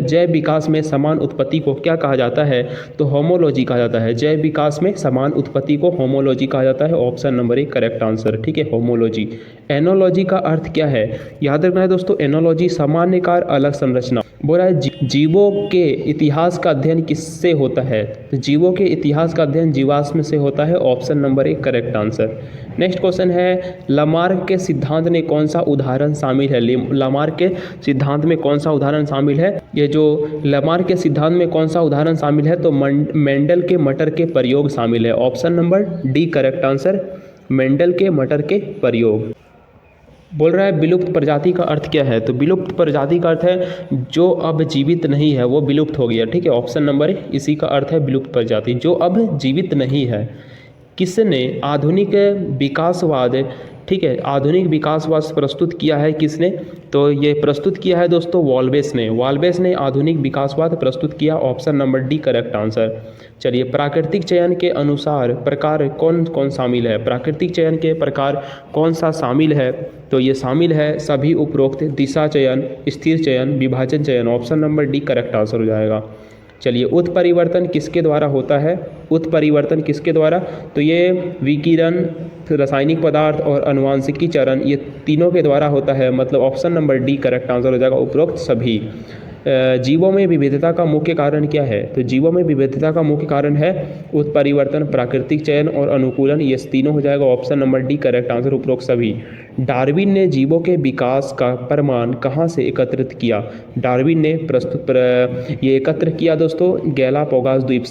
जैव विकास में समान उत्पत्ति को क्या कहा जाता है? तो होमोलॉजी कहा जाता है। जैव विकास में समान उत्पत्ति को होमोलॉजी कहा जाता है, ऑप्शन नंबर एक करेक्ट आंसर, ठीक है, होमोलॉजी। एनोलॉजी का अर्थ क्या है? याद रखना है दोस्तों, एनोलॉजी सामान्य कार अलग संरचना। बोला है जीवों के इतिहास का अध्ययन किससे होता है? तो जीवों के इतिहास का अध्ययन जीवाश्म से होता है, ऑप्शन नंबर एक करेक्ट आंसर। नेक्स्ट क्वेश्चन है लामार्क के सिद्धांत में कौन सा उदाहरण शामिल है? लामार्क के सिद्धांत में कौन सा उदाहरण शामिल है? ये जो लामार्क के सिद्धांत में कौन सा उदाहरण शामिल है? तो मेंडल के मटर के प्रयोग शामिल है, option number D correct answer, Mendel के मटर के प्रयोग। बोल रहा है विलुप्त प्रजाति का अर्थ क्या है? तो विलुप्त प्रजाति का अर्थ है जो अब जीवित नहीं है, वो विलुप्त हो गया, ठीक है, ऑप्शन नंबर इसी का अर्थ है विलुप्त प्रजाति, जो अब जीवित नहीं है। किसने आधुनिक विकासवाद, ठीक है, आधुनिक विकासवाद प्रस्तुत किया है किसने? तो ये प्रस्तुत किया है दोस्तों वॉल्वेस ने। वॉल्वेस ने आधुनिक विकासवाद प्रस्तुत किया, option number D correct answer. चलिए प्राकृतिक चयन के अनुसार प्रकार कौन कौन शामिल है? प्राकृतिक चयन के प्रकार कौन सा शामिल है? तो ये शामिल है सभी उपरोक्त दिशा चयन, स्थिर चयन, विभाजन चयन, option number D correct answer हो जाएगा। चलिए उत्परिवर्तन किसके द्वारा होता है? उत्परिवर्तन किसके द्वारा? तो ये विकिरण, रासायनिक पदार्थ और अनुवांशिकी चरण, ये तीनों के द्वारा होता है, मतलब option number D correct answer हो जाएगा, उपरोक्त सभी। जीवों में विविधता का मुख्य कारण क्या है? तो जीवों में विविधता का मुख्य कारण है उत्परिवर्तन, प्राकृतिक चयन और अनुकूलन। ये तीनों हो जाएगा option number D correct answer उपरोक्त सभी। डार्विन ने जीवों के विकास का प्रमाण कहाँ से एकत्रित किया? डार्विन ने ये एकत्र किया दोस्तों गैलापागोस द्वीप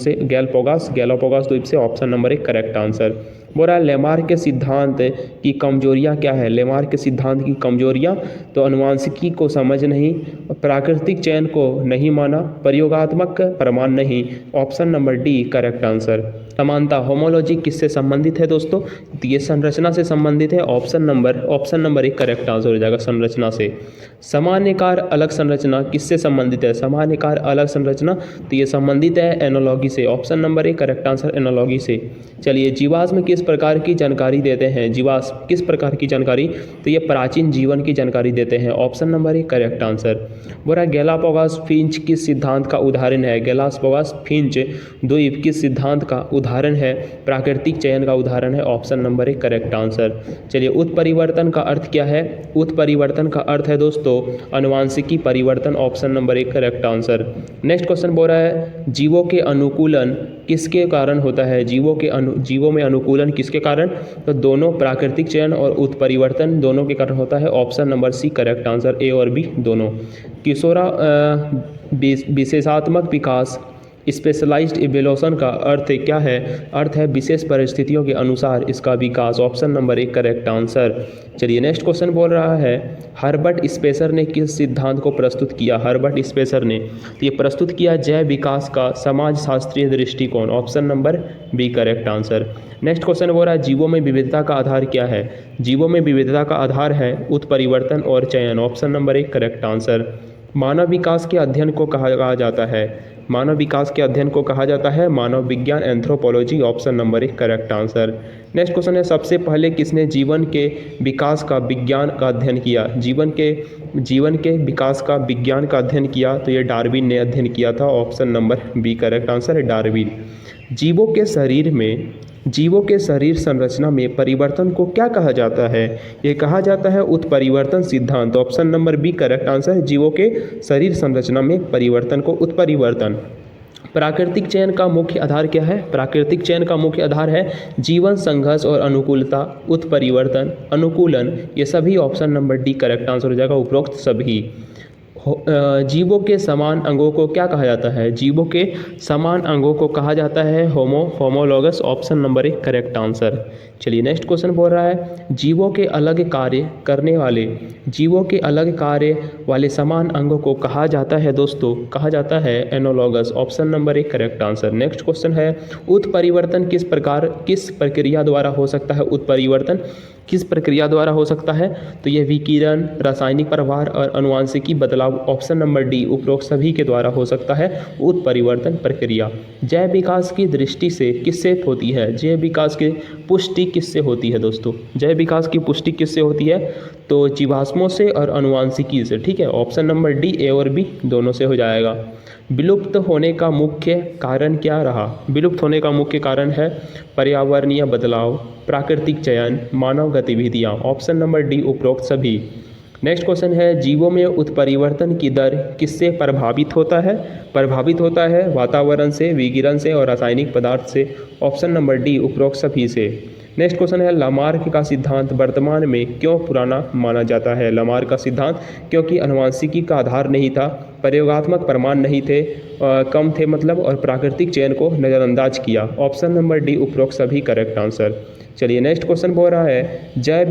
से ऑप्शन नंबर 1 करेक्ट आंसर। बोल रहा है लेमार्क के सिद्धांत की कमजोरियां क्या है? लेमार्क के सिद्धांत की कमजोरियां तो अनुवांशिकी को समझ नहीं, प्राकृतिक चयन को नहीं माना, प्रयोगात्मक प्रमाण नहीं, option number D correct answer. समानता होमोलॉजी किससे संबंधित है दोस्तों? तो ये संरचना से संबंधित है, ऑप्शन नंबर 1 करेक्ट आंसर हो जाएगा संरचना से। सामान्यकार अलग संरचना किससे संबंधित है? सामान्यकार अलग संरचना तो ये संबंधित है एनोलॉगी से, option number 1 correct answer analogy से। चलिए जीवाश्म किस प्रकार की जानकारी देते हैं? जीवाश्म किस प्रकार की जानकारी? तो ये प्राचीन जीवन की जानकारी देते हैं, ऑप्शन नंबर 1 करेक्ट आंसर। बोला गैलापागोस फिंच किस सिद्धांत का उदाहरण है? गैलापागोस फिंच द्वीप किस सिद्धांत का उदाहरण है? प्राकृतिक चयन का उदाहरण है, ऑप्शन नंबर 1 करेक्ट आंसर। चलिए उत्परिवर्तन का अर्थ क्या है? उत्परिवर्तन का अर्थ है दोस्तों अनुवांशिकी परिवर्तन, option number 1 correct answer. Next question बोल रहा है जीवों के अनुकूलन किसके कारण होता है? जीवों में अनुकूलन किसके कारण? तो दोनों प्राकृतिक चयन और उत्परिवर्तन दोनों के कारण होता है, option number C correct answer, A और बी दोनों। किशोरा विशेषात्मक विकास स्पेशलाइज्ड इवोल्यूशन का अर्थ क्या है? अर्थ है विशेष परिस्थितियों के अनुसार इसका विकास, ऑप्शन नंबर 1 करेक्ट आंसर। चलिए नेक्स्ट क्वेश्चन बोल रहा है हर्बर्ट स्पेसर ने किस सिद्धांत को प्रस्तुत किया? हर्बर्ट स्पेसर ने तो ये प्रस्तुत किया जैव विकास का समाज शास्त्रीय दृष्टिकोण, option number B correct answer. Next question बोल रहा है जीवों में विविधता का आधार क्या है? जीवों में विविधता का आधार है उत्परिवर्तन और चयन, ऑप्शन नंबर 1 करेक्ट आंसर। मानव विकास के अध्ययन को कहा जाता है? मानव विकास के अध्ययन को कहा जाता है मानव विज्ञान anthropology, option number 1 correct answer. Next question है सबसे पहले किसने जीवन के विकास का विज्ञान का अध्ययन किया? जीवन के विकास का विज्ञान का अध्ययन किया तो ये डार्विन ने अध्ययन किया था, option number B correct answer है डार्विन। जीवों के शरीर संरचना में परिवर्तन को क्या कहा जाता है? ये कहा जाता है उत्परिवर्तन सिद्धांत, option number B correct answer है जीवों के शरीर संरचना में परिवर्तन को उत्परिवर्तन। प्राकृतिक चयन का मुख्य आधार क्या है? प्राकृतिक चयन का मुख्य आधार है जीवन, संघर्ष और अनुकूलता, उत्परिवर्तन, अनुकूलन, ये सभी option number D correct answer हो जाएगा उपरोक्त सभी। जीवों के समान अंगों को क्या कहा जाता है? जीवों के समान अंगों को कहा जाता है homologous, option number 1 correct answer. चलिए नेक्स्ट क्वेश्चन बोल रहा है जीवों के अलग कार्य वाले समान अंगों को कहा जाता है दोस्तों, कहा जाता है analogous, option number 1 correct answer. Next question है उत्परिवर्तन किस प्रक्रिया द्वारा हो सकता है? उत्परिवर्तन किस प्रक्रिया द्वारा हो सकता है? तो ये विकिरण, रासायनिक प्रभार और अनुवांशिकी बदलाव, ऑप्शन नंबर डी उपरोक्त सभी के द्वारा हो सकता है उत्परिवर्तन प्रक्रिया। जैव विकास की दृष्टि से किससे होती है? जैव विकास की पुष्टि किससे होती है दोस्तों? जैव विकास की पुष्टि किससे होती है? तो जीवाश्मों से और अनुवांशिकी से, ठीक है, ऑप्शन नंबर डी, ए और बी दोनों से हो जाएगा। विलुप्त होने का मुख्य कारण क्या रहा? विलुप्त होने का मुख्य कारण है पर्यावरणीय बदलाव, प्राकृतिक चयन, मानव गतिविधियाँ, ऑप्शन नंबर डी उपरोक्त सभी। नेक्स्ट क्वेश्चन है जीवों में उत्परिवर्तन की दर किससे प्रभावित होता है? प्रभावित होता है वातावरण से, विकिरण से और रासायनिक पदार्थ से, ऑप्शन नंबर डी उपरोक्त सभी से। नेक्स्ट क्वेश्चन है लामार्क का सिद्धांत वर्तमान में क्यों पुराना माना जाता है? लामार्क का सिद्धांत क्योंकि अनुवांशिकी का आधार नहीं था, प्रयोगात्मक प्रमाण नहीं थे, कम थे मतलब, और प्राकृतिक चयन को नज़रअंदाज किया, ऑप्शन नंबर डी उपरोक्त सभी करेक्ट आंसर। चलिए नेक्स्ट क्वेश्चन बोल रहा है जैव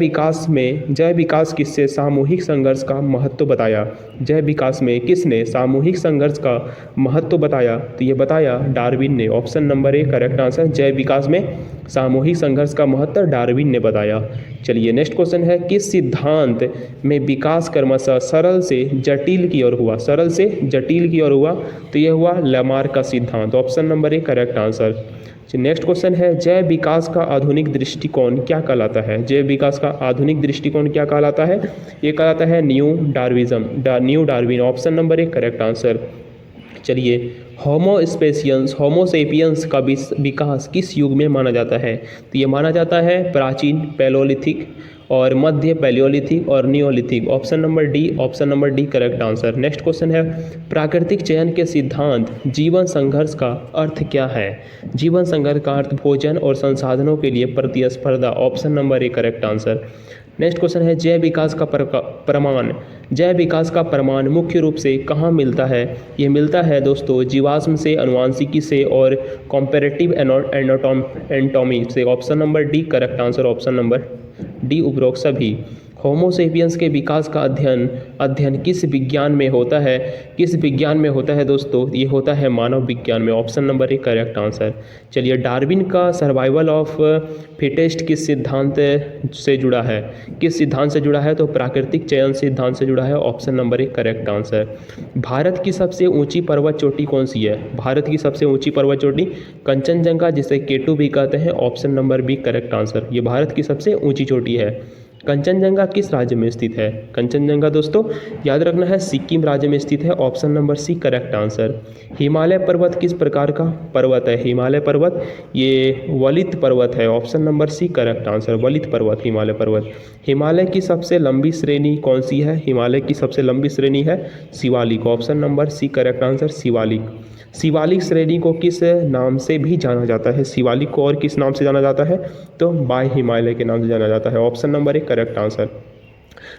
विकास किससे सामूहिक संघर्ष का महत्व बताया? जैव विकास में किसने सामूहिक संघर्ष का महत्व बताया? तो ये बताया डार्विन ने, ऑप्शन नंबर 1 करेक्ट आंसर। जैव विकास में सामूहिक संघर्ष का महत्व डार्विन ने बताया। चलिए नेक्स्ट क्वेश्चन है किस सिद्धांत में विकास क्रमशः सरल से जटिल की ओर हुआ? सरल से जटिल की ओर हुआ तो ये हुआ लामार्क का सिद्धांत, option number 1 correct answer. Next question है जैव विकास का आधुनिक दृष्टिकोण क्या कहलाता है? जैव विकास का आधुनिक दृष्टिकोण क्या कहलाता है? ये कहलाता है new Darwin, option number 1 correct answer. चलिए होमोसेपियंस का विकास किस युग में माना जाता है? तो ये माना जाता है प्राचीन पैलोलिथिक, और मध्य पैलियोलिथिक और Neolithic. Option number D correct answer. Next question है, प्राकृतिक चयन के सिद्धांत जीवन संघर्ष का अर्थ क्या है? जीवन संघर्ष का अर्थ भोजन और संसाधनों के लिए प्रतिस्पर्धा। Option number A correct answer. Next question है, जैव विकास का प्रमाण मुख्य रूप से कहाँ मिलता है? ये मिलता है दोस्तों जीवाश्म से, अनुवांशिकी से और कॉम्पेरेटिव एनाटॉमी से। Option number D correct answer. Option number D उपरोक्त सभी। होमोसेपियंस के विकास का अध्ययन किस विज्ञान में होता है? किस विज्ञान में होता है दोस्तों? ये होता है मानव विज्ञान में। Option number A correct answer. चलिए, डार्विन का सर्वाइवल ऑफ फिटेस्ट किस सिद्धांत से जुड़ा है? किस सिद्धांत से जुड़ा है? तो प्राकृतिक चयन सिद्धांत से जुड़ा है। Option number A correct answer. Bharat की सबसे ऊंची पर्वत चोटी कौन सी है? भारत की सबसे ऊंची पर्वत चोटी कंचनजंगा, जिसे केटू भी कहते हैं। Option number B correct answer. ये भारत की सबसे ऊंची चोटी है। कंचनजंगा किस राज्य में स्थित है? कंचनजंगा दोस्तों याद रखना है सिक्किम राज्य में स्थित है। Option number C correct answer. Himalaya पर्वत किस प्रकार का पर्वत है? हिमालय पर्वत ये वलित पर्वत है। Option number C correct answer. वलित पर्वत हिमालय पर्वत। हिमालय की सबसे लंबी श्रेणी कौन सी है? हिमालय की सबसे लंबी श्रेणी है Shivalik. Option number C correct answer Shivalik. Shivalik श्रेणी को किस नाम से भी जाना जाता है? शिवालिक को और किस नाम से जाना जाता है? तो बाय हिमालय के नाम से जाना जाता है। ऑप्शन नंबर एक करेक्ट आंसर।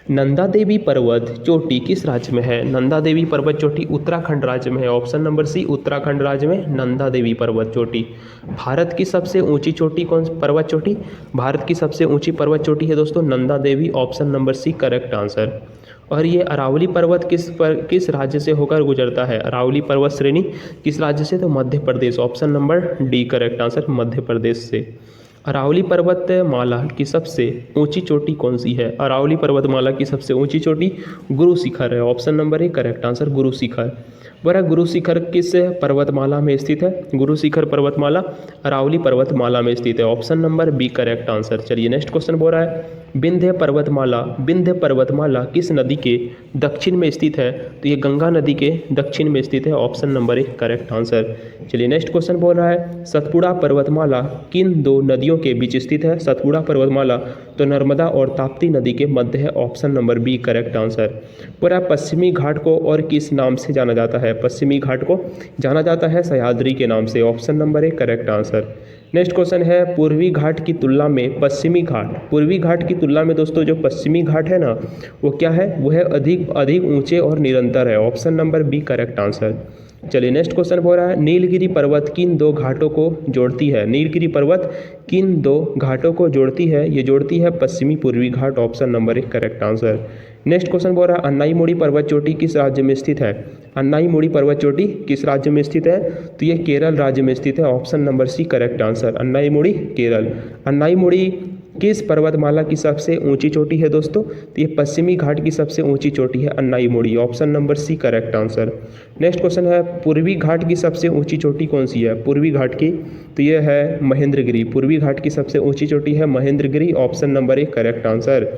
नंदा देवी पर्वत चोटी किस राज्य में है? नंदा देवी पर्वत चोटी उत्तराखंड राज्य में है। ऑप्शन नंबर सी उत्तराखंड राज्य में नंदा देवी पर्वत चोटी। भारत की सबसे ऊंची चोटी पर्वत चोटी? भारत की सबसे ऊंची पर्वत चोटी है दोस्तों Nanda Devi. Option number C correct answer. और ये अरावली पर्वत किस राज्य से होकर गुजरता है? अरावली पर्वत श्रेणी किस राज्य से? तो Madhya Pradesh. Option number D correct answer Madhya Pradesh से। अरावली पर्वतमाला की सबसे ऊंची चोटी कौन सी है? अरावली पर्वतमाला की सबसे ऊंची चोटी गुरु शिखर है। Option number A correct answer Guru Shikhar. वह गुरु शिखर किस पर्वतमाला में स्थित है? गुरु शिखर पर्वतमाला अरावली पर्वतमाला में स्थित है। Option number B correct answer. चलिए नेक्स्ट क्वेश्चन बोल रहा है, विंध्य पर्वतमाला किस नदी के दक्षिण में स्थित है? तो ये गंगा नदी के दक्षिण में स्थित है। Option number A correct answer. चलिए नेक्स्ट क्वेश्चन बोल रहा है, सतपुड़ा पर्वतमाला किन दो नदियों के बीच स्थित है? सतपुड़ा पर्वतमाला तो नर्मदा और ताप्ती नदी के मध्य है। Option number B correct answer. पूरा पश्चिमी घाट को और किस नाम से जाना जाता है? पश्चिमी घाट को जाना जाता है सह्याद्री के नाम से। Option number A correct answer. Next question है, पूर्वी घाट की तुलना में पश्चिमी घाट, पूर्वी घाट की तुलना में दोस्तों जो पश्चिमी घाट है ना वो क्या है? वो है अधिक ऊंचे और निरंतर है। Option number B correct answer. चलिए नेक्स्ट क्वेश्चन बोल रहा है, नीलगिरी पर्वत किन दो घाटों को जोड़ती है? नीलगिरी पर्वत किन दो घाटों को जोड़ती है? ये जोड़ती है पश्चिमी पूर्वी घाट। ऑप्शन नंबर एक करेक्ट आंसर। नेक्स्ट क्वेश्चन बोल रहा है, अन्नाईमुड़ी पर्वत चोटी किस राज्य में स्थित है? अन्नाईमुड़ी पर्वत चोटी किस राज्य में स्थित है? तो ये केरल राज्य में स्थित है। Option number C correct answer. Anamudi Kerala. Anamudi किस पर्वतमाला की सबसे ऊंची चोटी है दोस्तों? तो ये पश्चिमी घाट की सबसे ऊंची चोटी है Anamudi. Option number C correct answer. Next question है, पूर्वी घाट की सबसे ऊंची चोटी कौन सी है? पूर्वी घाट की तो ये है महेंद्रगिरी। पूर्वी घाट की सबसे ऊंची चोटी है Mahendragiri. Option number A correct answer.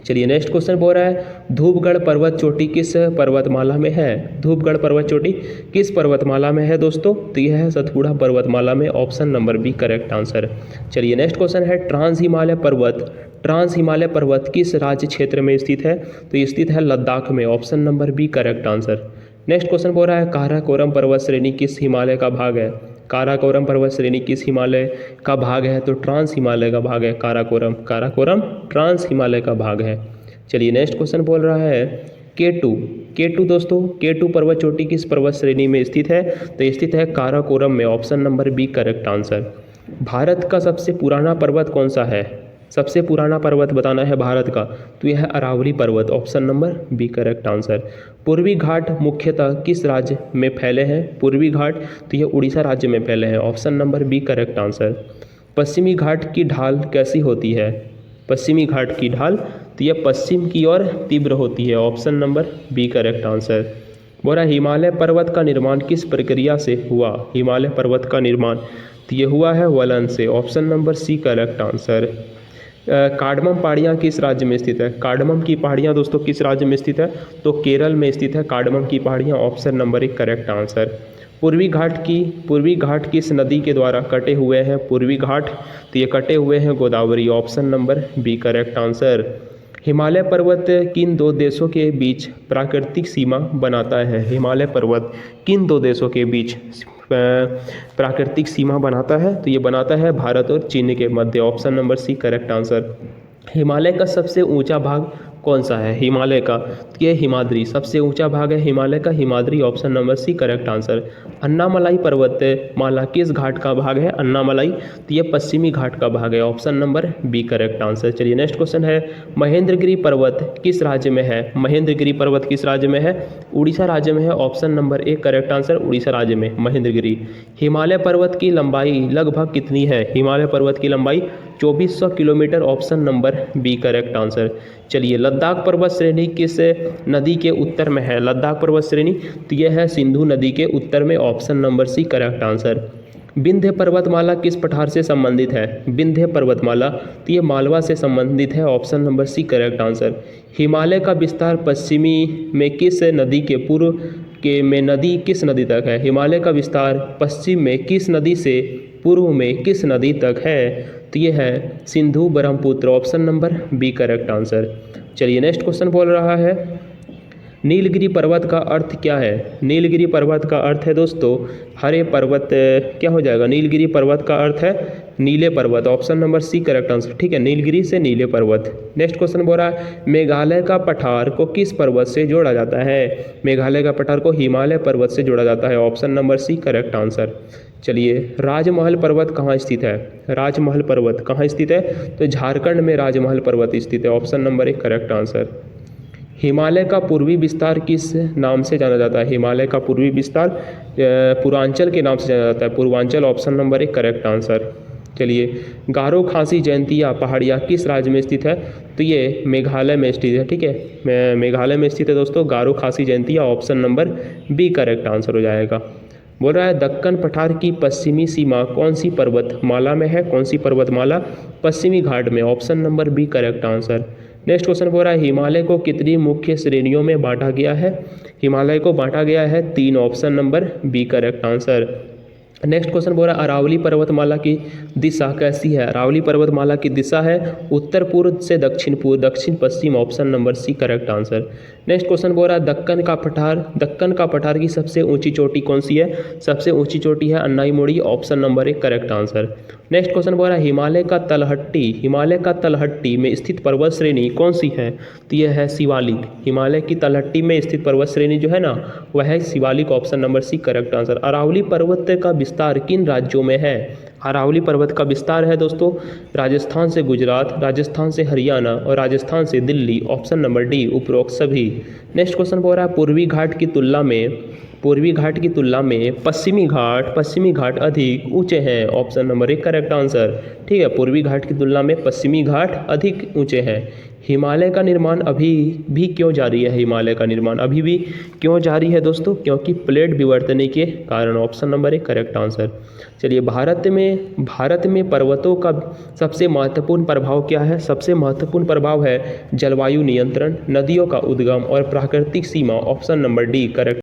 चलिए नेक्स्ट क्वेश्चन बोल रहा है, धूपगढ़ पर्वत चोटी किस पर्वतमाला में है? धूपगढ़ पर्वत चोटी किस पर्वतमाला में है दोस्तों? तो यह है सतपुड़ा पर्वतमाला में। Option number B correct answer. चलिए नेक्स्ट क्वेश्चन है, ट्रांस हिमालय पर्वत किस राज्य क्षेत्र में स्थित है? तो ये स्थित है लद्दाख में। Option number B correct answer. Next question बोल रहा है, काराकोरम पर्वत श्रेणी किस हिमालय का भाग है? काराकोरम पर्वत श्रेणी किस हिमालय का भाग है? तो ट्रांस हिमालय का भाग है काराकोरम ट्रांस हिमालय का भाग है। चलिए नेक्स्ट क्वेश्चन बोल रहा है, केटू दोस्तों केटू पर्वत चोटी किस पर्वत श्रेणी में स्थित है? तो स्थित है काराकोरम में। Option number B correct answer. Bharat का सबसे पुराना पर्वत कौन सा है? सबसे पुराना पर्वत बताना है भारत का, तो यह है अरावली पर्वत। Option number B correct answer. पूर्वी घाट मुख्यतः किस राज्य में फैले हैं? पूर्वी घाट तो यह उड़ीसा राज्य में फैले हैं। Option number B correct answer. पश्चिमी घाट की ढाल कैसी होती है? पश्चिमी घाट की ढाल तो यह पश्चिम की ओर तीव्र होती है। Option number B correct answer. बोला, हिमालय पर्वत का निर्माण किस प्रक्रिया से हुआ? हिमालय पर्वत का निर्माण तो ये हुआ है वलन से। Option number C correct answer. Cardamom पहाड़ियाँ किस राज्य में स्थित है? कार्डमम की पहाड़ियाँ दोस्तों किस राज्य में स्थित है? तो केरल में स्थित है कार्डमम की पहाड़ियाँ। ऑप्शन नंबर एक करेक्ट आंसर। पूर्वी घाट किस नदी के द्वारा कटे हुए हैं? पूर्वी घाट, तो ये कटे हुए हैं Godavari, option number B correct answer. Himalaya पर्वत किन दो देशों के बीच प्राकृतिक सीमा बनाता है? हिमालय पर्वत किन दो देशों के बीच प्राकृतिक सीमा बनाता है? तो ये बनाता है भारत और चीन के मध्य, option number C correct answer. Himalaya का सबसे ऊंचा भाग कौन सा है? हिमालय का, ये हिमाद्री, सबसे ऊंचा भाग है हिमालय का Himadri, option number C correct answer. Annamalai पर्वतमाला किस घाट का भाग है? अन्नामलाई, तो ये पश्चिमी घाट का भाग है, option number B correct answer. चलिए नेक्स्ट क्वेश्चन है, महेंद्रगिरी पर्वत किस राज्य में है? महेंद्रगिरी पर्वत किस राज्य में है? उड़ीसा राज्य में है, option number A correct answer, Orissa राज्य में महेंद्रगिरी। हिमालय पर्वत की लंबाई लगभग कितनी है? हिमालय पर्वत की लंबाई 2400 kilometre, option number B correct answer. चलिए लद्दाख पर्वत श्रेणी किस नदी के उत्तर में है? लद्दाख पर्वत श्रेणी, तो यह है सिंधु नदी के उत्तर में, option number C correct answer. Vindhya पर्वतमाला किस पठार से संबंधित है? विंध्य पर्वतमाला, तो ये मालवा से संबंधित है, option number C correct answer. Himalaya का विस्तार पश्चिमी में किस नदी के पूर्व के में नदी किस नदी तक है? हिमालय का विस्तार पश्चिम में किस नदी से पूर्व में किस नदी तक है? तो ये है Sindhu Brahmaputra, option number B correct answer. चलिए नेक्स्ट क्वेश्चन बोल रहा है, नीलगिरी पर्वत का अर्थ क्या है? नीलगिरी पर्वत का अर्थ है दोस्तों हरे पर्वत, क्या हो जाएगा? नीलगिरी पर्वत का अर्थ है नीले पर्वत, option number C correct answer. ठीक है, नीलगिरी से नीले पर्वत। नेक्स्ट क्वेश्चन बोल रहा है, मेघालय का पठार को किस पर्वत से जोड़ा जाता है? मेघालय का पठार को हिमालय पर्वत से जोड़ा जाता है, option number C correct answer. चलिए राजमहल पर्वत कहाँ स्थित है? राजमहल पर्वत कहाँ स्थित है? तो झारखंड में राजमहल पर्वत स्थित है, ऑप्शन नंबर एक करेक्ट आंसर। हिमालय का पूर्वी विस्तार किस नाम से जाना जाता है? हिमालय का पूर्वी विस्तार पूर्वांचल के नाम से जाना जाता है, पूर्वांचल, ऑप्शन नंबर एक करेक्ट आंसर। चलिए गारो खासी जयंतिया पहाड़ियाँ किस राज्य में स्थित है? तो ये मेघालय में स्थित है। ठीक है, मेघालय में स्थित है दोस्तों Garo Khasi Jaintia, option number B correct answer हो जाएगा। बोल रहा है दक्कन पठार की पश्चिमी सीमा कौन सी पर्वतमाला में है? कौन सी पर्वतमाला? पश्चिमी घाट में, option number B correct answer. Next question बोल रहा है, हिमालय को कितनी मुख्य श्रेणियों में बांटा गया है? हिमालय को बांटा गया है 3, option number B correct answer. Next question बोल रहा है, अरावली पर्वतमाला की दिशा कैसी है? अरावली पर्वतमाला की दिशा है उत्तर पूर्व से दक्षिण पूर्व, दक्षिण पश्चिम, option number C correct answer. Next question बोल रहा है, दक्कन का पठार की सबसे ऊंची चोटी कौन सी है? सबसे ऊंची चोटी है अन्नाईमोड़ी, ऑप्शन नंबर एक करेक्ट आंसर। नेक्स्ट क्वेश्चन बोल रहा है, हिमालय का तलहट्टी में स्थित पर्वत श्रेणी कौन सी है? तो यह है शिवालिक। हिमालय की तलहट्टी में स्थित पर्वत श्रेणी जो है ना, वह है Shivalik, option number C correct answer. Aravalli पर्वत का विस्तार किन राज्यों में है? अरावली पर्वत का विस्तार है दोस्तों राजस्थान से गुजरात, राजस्थान से हरियाणा और राजस्थान से दिल्ली, ऑप्शन नंबर डी उपरोक्त सभी। नेक्स्ट क्वेश्चन बोल रहा है, पूर्वी घाट की तुलना में पश्चिमी घाट अधिक ऊंचे हैं, ऑप्शन नंबर एक करेक्ट आंसर। ठीक है, पूर्वी घाट की तुलना में पश्चिमी घाट अधिक ऊंचे हैं। हिमालय का निर्माण अभी भी क्यों जारी है? हिमालय का निर्माण अभी भी क्यों जारी है दोस्तों? क्योंकि प्लेट विवर्तन के कारण, ऑप्शन नंबर एक करेक्ट आंसर। चलिए भारत में पर्वतों का सबसे महत्वपूर्ण प्रभाव क्या है? सबसे महत्वपूर्ण प्रभाव है जलवायु नियंत्रण, नदियों का उद्गम और प्राकृतिक सीमा, ऑप्शन नंबर डी करेक्ट।